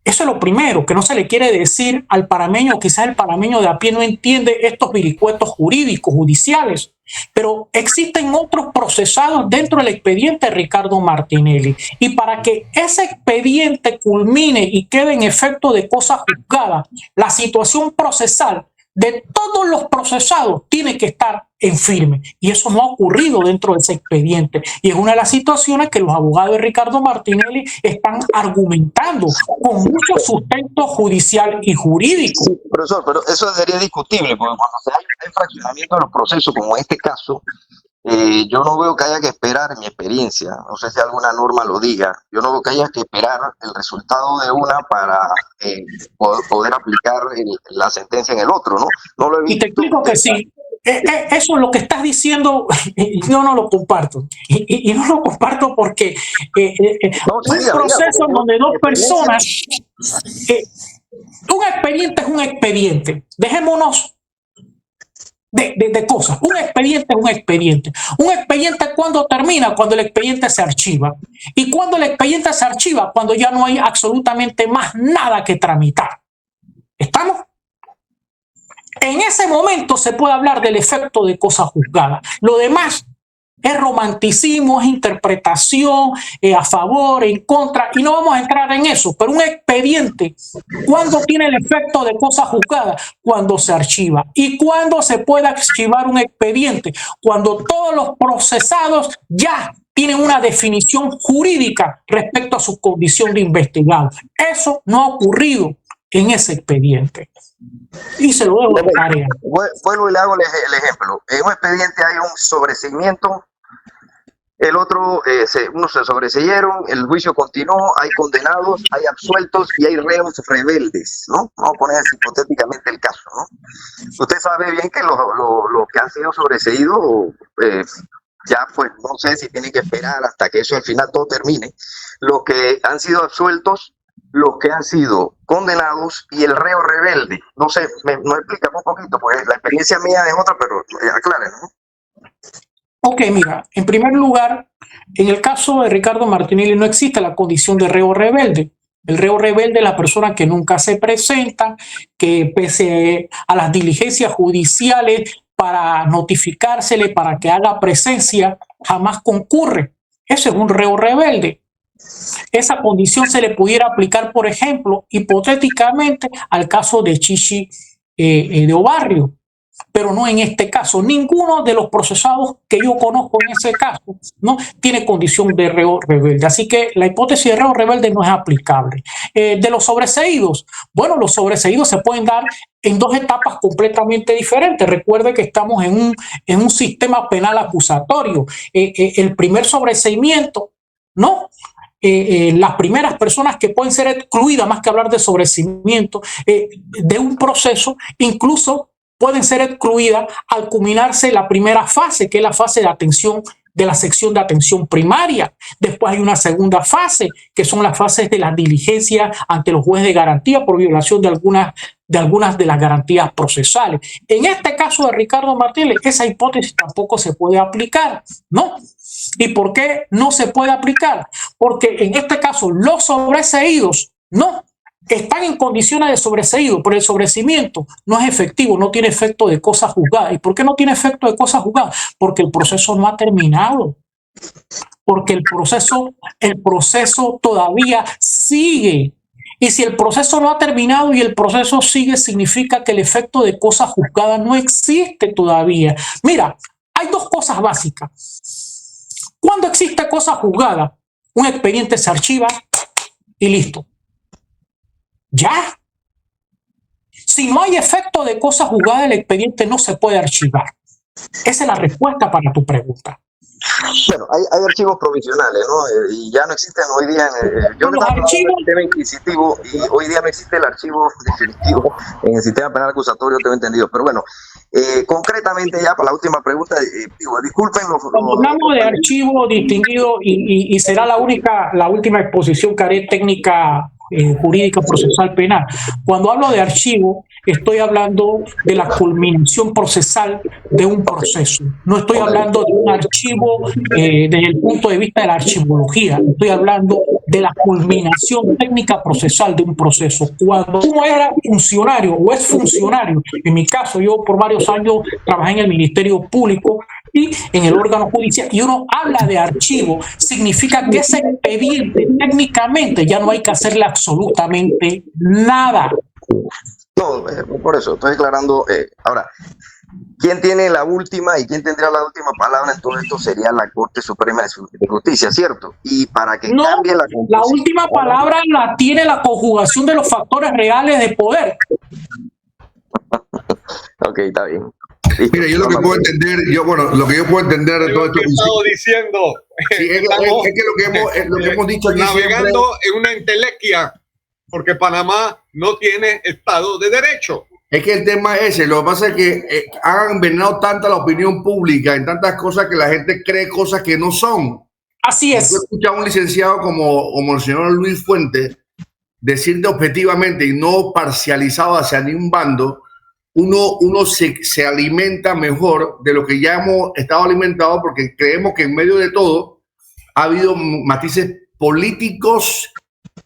Eso es lo primero, que no se le quiere decir al panameño, quizás el panameño de a pie no entiende estos vericuetos jurídicos, judiciales, pero existen otros procesados dentro del expediente de Ricardo Martinelli. Y para que ese expediente culmine y quede en efecto de cosa juzgada, la situación procesal de todos los procesados tiene que estar en firme. Y eso no ha ocurrido dentro de ese expediente. Y es una de las situaciones que los abogados de Ricardo Martinelli están argumentando con mucho sustento judicial y jurídico.
Sí, profesor, pero eso sería discutible, porque cuando se hay un fraccionamiento de los procesos, como en este caso, yo no veo que haya que esperar, en mi experiencia, no sé si alguna norma lo diga, yo no veo que haya que esperar el resultado de una para poder aplicar la sentencia en el otro, ¿no? No lo he visto.
Y te explico que sí. Eso es lo que estás diciendo, yo no lo comparto. Y no lo comparto porque un proceso donde dos personas, un expediente es un expediente. Dejémonos de cosas. Un expediente es un expediente. Un expediente, ¿cuándo termina? Cuando el expediente se archiva. Y cuando el expediente se archiva, cuando ya no hay absolutamente más nada que tramitar. ¿Estamos? En ese momento se puede hablar del efecto de cosa juzgada. Lo demás es romanticismo, es interpretación, a favor, en contra, y no vamos a entrar en eso. Pero un expediente, ¿cuándo tiene el efecto de cosa juzgada? Cuando se archiva. ¿Y cuándo se puede archivar un expediente? Cuando todos los procesados ya tienen una definición jurídica respecto a su condición de investigado. Eso no ha ocurrido en ese expediente. Y se lo dejo de tarea.
Vuelvo y le hago el ejemplo. En un expediente hay un sobreseimiento, el otro, unos se sobreseyeron, el juicio continuó, hay condenados, hay absueltos y hay reos rebeldes, ¿no? Vamos a poner hipotéticamente el caso, ¿no? Usted sabe bien que los que han sido sobreseídos, ya pues no sé si tienen que esperar hasta que eso al final todo termine. Los que han sido absueltos, los que han sido condenados y el reo rebelde. No sé, no explica un poquito, pues la experiencia mía es otra, pero aclaren, ¿no?
Ok, mira, en primer lugar, en el caso de Ricardo Martinelli no existe la condición de reo rebelde. El reo rebelde es la persona que nunca se presenta, que pese a las diligencias judiciales para notificársele, para que haga presencia, jamás concurre. Ese es un reo rebelde. Esa condición se le pudiera aplicar, por ejemplo, hipotéticamente al caso de Chichi de Obarrio, pero no en este caso. Ninguno de los procesados que yo conozco en ese caso no tiene condición de reo rebelde. Así que la hipótesis de reo rebelde no es aplicable. De los sobreseídos, bueno, los sobreseídos se pueden dar en dos etapas completamente diferentes. Recuerde que estamos en un sistema penal acusatorio. El primer sobreseimiento, ¿no? Las primeras personas que pueden ser excluidas, más que hablar de sobreseimiento, de un proceso, incluso pueden ser excluidas al culminarse la primera fase, que es la fase de atención de la sección de atención primaria. Después hay una segunda fase, que son las fases de las diligencias ante los jueces de garantía por violación de algunas de las garantías procesales. En este caso de Ricardo Martinelli, esa hipótesis tampoco se puede aplicar, ¿no? ¿Y por qué no se puede aplicar? Porque en este caso los sobreseídos no están en condiciones de sobreseído, pero el sobreseimiento no es efectivo, no tiene efecto de cosa juzgada. ¿Y por qué no tiene efecto de cosa juzgada? Porque el proceso no ha terminado. Porque el proceso todavía sigue. Y si el proceso no ha terminado y el proceso sigue, significa que el efecto de cosa juzgada no existe todavía. Mira, hay dos cosas básicas. Cuando existe cosa juzgada, un expediente se archiva y listo. Ya. Si no hay efecto de cosa juzgada, el expediente no se puede archivar. Esa es la respuesta para tu pregunta.
Bueno, hay archivos provisionales, ¿no? Y ya no existen hoy día. Yo
Los archivos
tema inquisitivo y hoy día no existe el archivo definitivo en el sistema penal acusatorio, tengo entendido. Pero bueno, concretamente ya para la última pregunta, disculpen
cuando hablamos de archivo distinguido y será la última exposición que haré técnica jurídica procesal penal. Cuando hablo de archivo, estoy hablando de la culminación procesal de un proceso. No estoy hablando de un archivo desde el punto de vista de la archivología. Estoy hablando de la culminación técnica procesal de un proceso. Cuando uno era funcionario o es funcionario, en mi caso, yo por varios años trabajé en el Ministerio Público y en el órgano judicial, y uno habla de archivo, significa que ese expediente técnicamente ya no hay que hacerle absolutamente nada.
No, por eso estoy aclarando. Ahora, ¿quién tiene la última y quién tendrá la última palabra en todo esto? Sería la Corte Suprema de Justicia, ¿cierto? Y para que cambie
la última palabra la tiene la conjugación de los factores reales de poder.
Ok, está bien.
Mira, yo lo que puedo entender, lo que yo puedo entender de todo esto.
He estado diciendo.
Sí, es que lo que hemos dicho aquí
navegando
siempre,
en una entelequia, porque Panamá no tiene Estado de Derecho.
es que el tema es ese. Lo que pasa es que han envenenado tanta la opinión pública en tantas cosas que la gente cree cosas que no son.
Así es.
Yo he escuchado a un licenciado como el señor Luis Fuentes decirte objetivamente y no parcializado hacia ningún bando. Uno se alimenta mejor de lo que ya hemos estado alimentados, porque creemos que en medio de todo ha habido matices políticos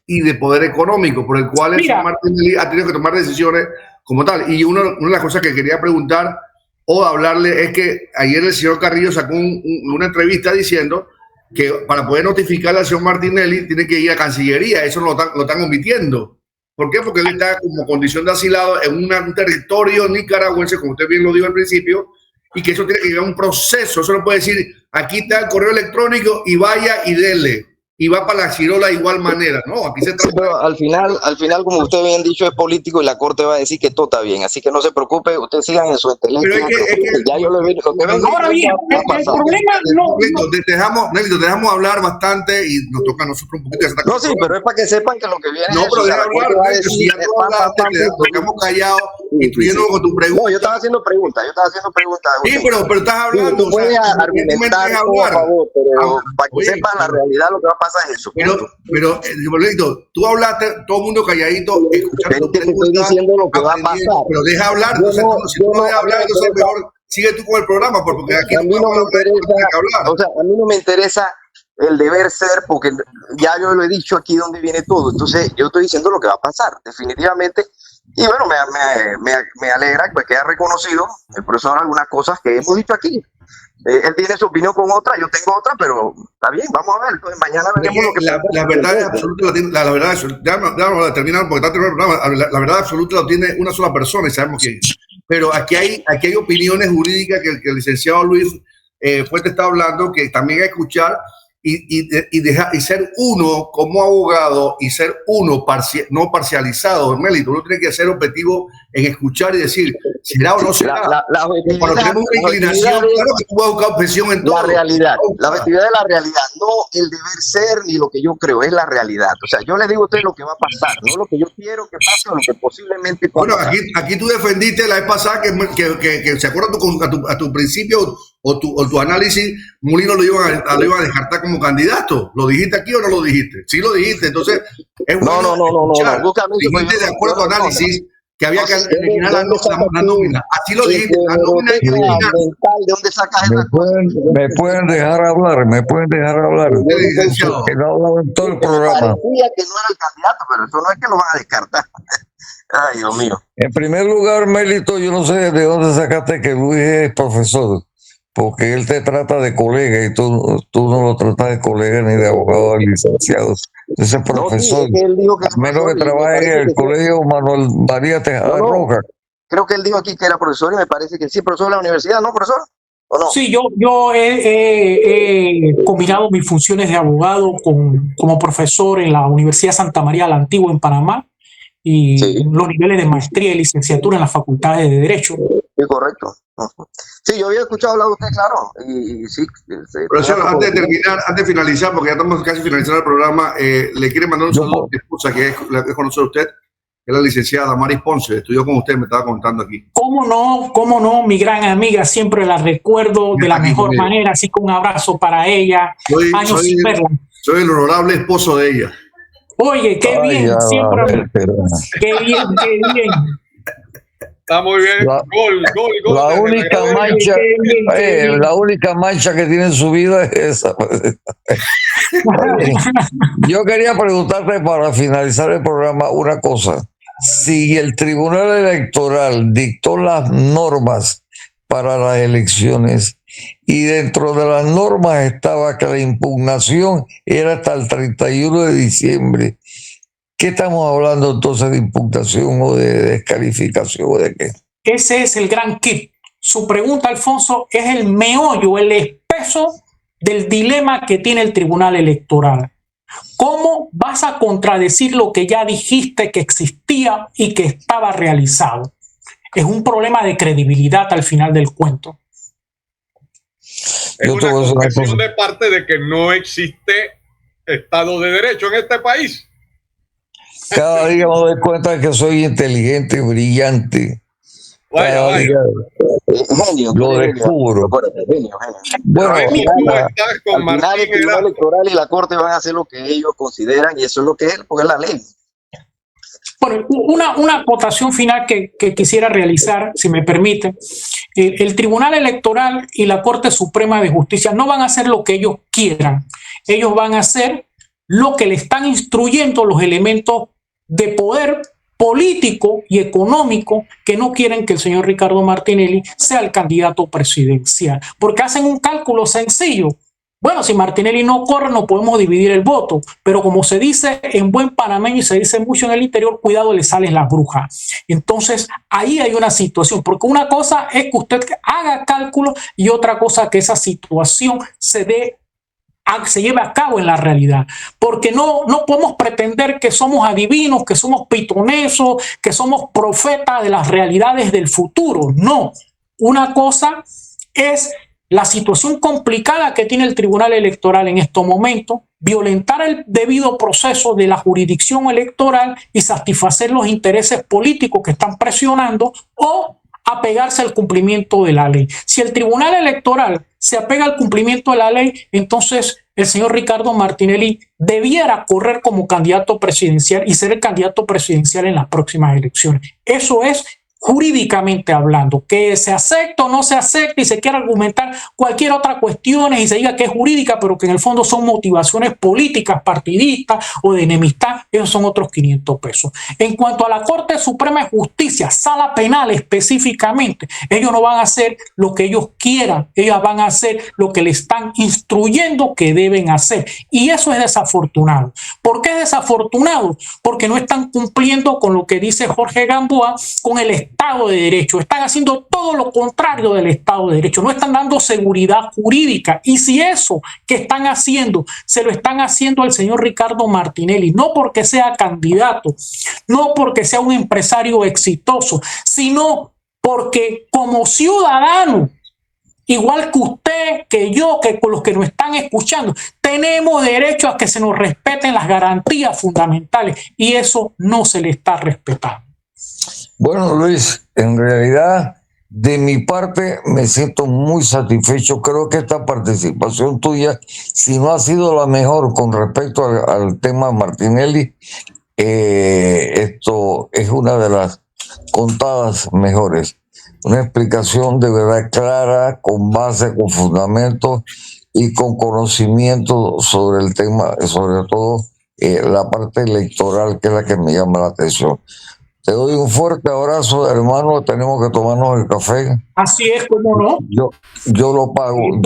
y de poder económico, por el cual el señor Martinelli ha tenido que tomar decisiones como tal. Y una de las cosas que quería preguntar o hablarle es que ayer el señor Carrillo sacó una entrevista diciendo que para poder notificarle al señor Martinelli tiene que ir a Cancillería. Eso lo están omitiendo. ¿Por qué? Porque él está como condición de asilado en un territorio nicaragüense, como usted bien lo dijo al principio, y que eso tiene que llevar un proceso. Eso no puede decir, aquí está el correo electrónico y vaya y dele. Y va para la Cirola de igual manera. No, aquí se trata.
Pero al final, como usted bien dicho, es político y la Corte va a decir que todo está bien. Así que no se preocupe, ustedes sigan en su intelecto. Ya yo le veo.
Ahora bien, el problema no.
Nelito, te dejamos hablar bastante y nos toca a nosotros un poquito.
No, sí, pero es para que sepan que lo que viene.
No, pero deja hablar. Si ya tú hablaste, te dejamos callados, incluyendo con tu pregunta.
No, yo estaba haciendo preguntas.
Sí, pero estás hablando.
Tú puedes argumentar por favor, pero para que sepan la realidad lo que va a pasar. Eso,
pero tú hablaste, todo el mundo calladito, escuchando.
Te estoy diciendo lo que va a pasar.
Pero deja hablar, si tú no dejas hablar, entonces mejor sigue tú con el programa, porque aquí
a mí no me interesa, o sea, a mí no me interesa el deber ser, porque ya yo lo he dicho aquí donde viene todo. Entonces yo estoy diciendo lo que va a pasar, definitivamente. Y bueno, me alegra pues, que haya reconocido el profesor algunas cosas que hemos dicho aquí. Él tiene su opinión con otra, yo tengo otra, pero está bien, vamos a ver. Entonces, mañana veremos lo que
la verdad es absoluta. La verdad es, déjame terminar porque está terminando el programa. La verdad absoluta lo tiene una sola persona y sabemos quién. Pero aquí hay opiniones jurídicas que el licenciado Luis Fuentes está hablando, que también hay que escuchar y ser uno como abogado y ser uno no parcializado, Mélito. Uno tiene que ser objetivo en escuchar y decir, ¿será o no será? Cuando tenemos una inclinación, claro que tú vas a buscar objeción en todo.
La realidad, la objetividad de la realidad, no el deber ser ni lo que yo creo, es la realidad. O sea, yo les digo a ustedes lo que va a pasar, no lo que yo quiero que pase o lo que posiblemente pase.
Bueno, aquí tú defendiste la vez pasada que se acuerda a tu principio, o tu análisis, Mulino lo iban a descartar como candidato. ¿Lo dijiste aquí o no lo dijiste? Sí lo dijiste, entonces es bueno escuchar. Dijiste de acuerdo a tu análisis que había que eliminar la nómina. Así lo dijiste, la nómina hay que eliminar.
¿De dónde sacas esa cosa?
Me pueden dejar hablar,
Licenciado.
que no he hablado en todo el programa.
Parecía que no era el candidato, pero eso no es que lo van a descartar. Ay, Dios mío.
En primer lugar, Melito, yo no sé de dónde sacaste que Luis es profesor, porque él te trata de colega y tú no lo tratas de colega ni de abogado ni licenciado. Ese profesor,
no, sí, él dijo que
a menos que trabaje en el colegio Manuel María Tejada Roja.
Creo que él dijo aquí que era profesor y me parece que sí, profesor de la universidad, ¿no, profesor? ¿O no?
Sí, yo he combinado mis funciones de abogado como profesor en la Universidad Santa María la Antigua en Panamá y los niveles de maestría y licenciatura en las facultades de Derecho.
Sí, correcto. Sí, yo había escuchado hablar de usted, claro. Y sí.
Profesor, antes de finalizar, porque ya estamos casi finalizando el programa, le quiere mandar un saludo a mi esposa, que es conocer a usted, que es la licenciada Damaris Ponce, estudió con usted, me estaba contando aquí.
Cómo no, mi gran amiga, siempre la recuerdo de la mejor manera, así que un abrazo para ella. Años sin verla.
Soy el honorable esposo de ella.
Oye, qué bien, siempre. Qué bien.
Está muy bien. Gol.
La única mancha que tiene en su vida es esa. Yo quería preguntarte para finalizar el programa una cosa. Si el Tribunal Electoral dictó las normas para las elecciones y dentro de las normas estaba que la impugnación era hasta el 31 de diciembre, ¿qué estamos hablando entonces de impugnación o de descalificación o de qué?
Ese es el gran kit. Su pregunta, Alfonso, es el meollo, el espeso del dilema que tiene el Tribunal Electoral. ¿Cómo vas a contradecir lo que ya dijiste que existía y que estaba realizado? Es un problema de credibilidad al final del cuento.
Es una confesión de parte de que no existe Estado de Derecho en este país.
Cada día me doy cuenta de que soy inteligente, brillante.
Vaya.
Lo descubro.
Bueno, al final el Tribunal Electoral y la Corte van a hacer lo que ellos consideran y eso es lo que es, porque es la ley.
Bueno, una acotación final que quisiera realizar, si me permite. El Tribunal Electoral y la Corte Suprema de Justicia no van a hacer lo que ellos quieran. Ellos van a hacer lo que le están instruyendo los elementos de poder político y económico que no quieren que el señor Ricardo Martinelli sea el candidato presidencial, porque hacen un cálculo sencillo. Bueno, si Martinelli no corre, no podemos dividir el voto, pero como se dice en buen panameño y se dice mucho en el interior, cuidado, le salen las brujas. Entonces, ahí hay una situación, porque una cosa es que usted haga cálculo y otra cosa que esa situación se lleve a cabo en la realidad, porque no podemos pretender que somos adivinos, que somos pitonesos, que somos profetas de las realidades del futuro. No, una cosa es la situación complicada que tiene el Tribunal Electoral en estos momentos, violentar el debido proceso de la jurisdicción electoral y satisfacer los intereses políticos que están presionando o apegarse al cumplimiento de la ley. Si el Tribunal Electoral se apega al cumplimiento de la ley, entonces el señor Ricardo Martinelli debiera correr como candidato presidencial y ser el candidato presidencial en las próximas elecciones. Eso es jurídicamente hablando. Que se acepte o no se acepte y se quiera argumentar cualquier otra cuestión y se diga que es jurídica, pero que en el fondo son motivaciones políticas, partidistas o de enemistad, esos son otros 500 pesos. En cuanto a la Corte Suprema de Justicia, sala penal específicamente, ellos no van a hacer lo que ellos quieran, ellos van a hacer lo que le están instruyendo que deben hacer. Y eso es desafortunado. ¿Por qué es desafortunado? Porque no están cumpliendo con lo que dice Jorge Gamboa, con el Estado de Derecho. Están haciendo todo lo contrario del Estado de Derecho. No están dando seguridad jurídica. Y si eso que están haciendo, se lo están haciendo al señor Ricardo Martinelli, no porque sea candidato, no porque sea un empresario exitoso, sino porque como ciudadano, igual que usted, que yo, que con los que nos están escuchando, tenemos derecho a que se nos respeten las garantías fundamentales y eso no se le está respetando.
Bueno, Luis, en realidad De mi parte, me siento muy satisfecho. Creo que esta participación tuya, si no ha sido la mejor con respecto al tema Martinelli, esto es una de las contadas mejores. Una explicación de verdad clara, con base, con fundamento y con conocimiento sobre el tema, sobre todo la parte electoral, que es la que me llama la atención. Te doy un fuerte abrazo, hermano. Tenemos que tomarnos el café.
Así es, ¿cómo no?
Yo lo pago el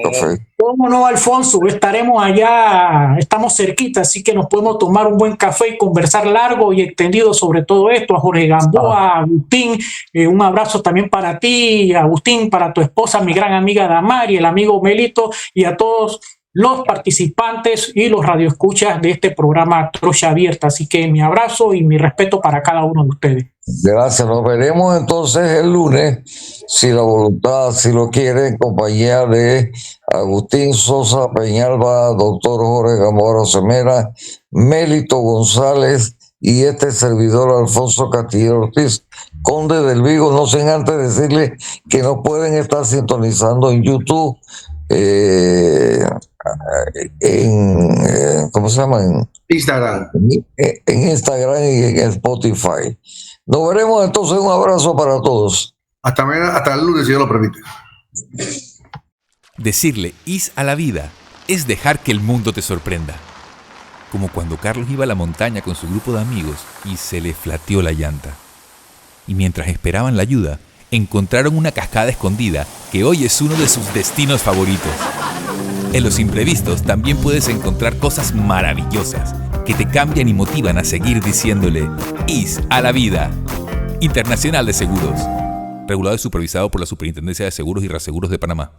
café.
¿Cómo no, Alfonso? Estaremos allá, estamos cerquita, así que nos podemos tomar un buen café y conversar largo y extendido sobre todo esto. A Jorge Gamboa, a Agustín, un abrazo también para ti, Agustín, para tu esposa, mi gran amiga Damari, el amigo Melito, y a todos los participantes y los radioescuchas de este programa Trocha Abierta. Así que mi abrazo y mi respeto para cada uno de ustedes.
Gracias, nos veremos entonces el lunes, si la voluntad, si lo quiere, en compañía de Agustín Sosa Peñalba, doctor Jorge Gamboa Semera, Melito González y este servidor Alfonso Castillo Ortiz, conde del Vigo. No sin antes decirle que nos pueden estar sintonizando en YouTube, ¿cómo se llama?
Instagram.
En Instagram y en Spotify. Nos veremos entonces. Un abrazo para todos.
Hasta mañana, hasta el lunes, si Dios lo permite.
Decirle is a la vida es dejar que el mundo te sorprenda. Como cuando Carlos iba a la montaña con su grupo de amigos y se le flateó la llanta. Y mientras esperaban la ayuda, encontraron una cascada escondida que hoy es uno de sus destinos favoritos. En los imprevistos también puedes encontrar cosas maravillosas que te cambian y motivan a seguir diciéndole is a la vida. Internacional de Seguros. Regulado y supervisado por la Superintendencia de Seguros y Reaseguros de Panamá.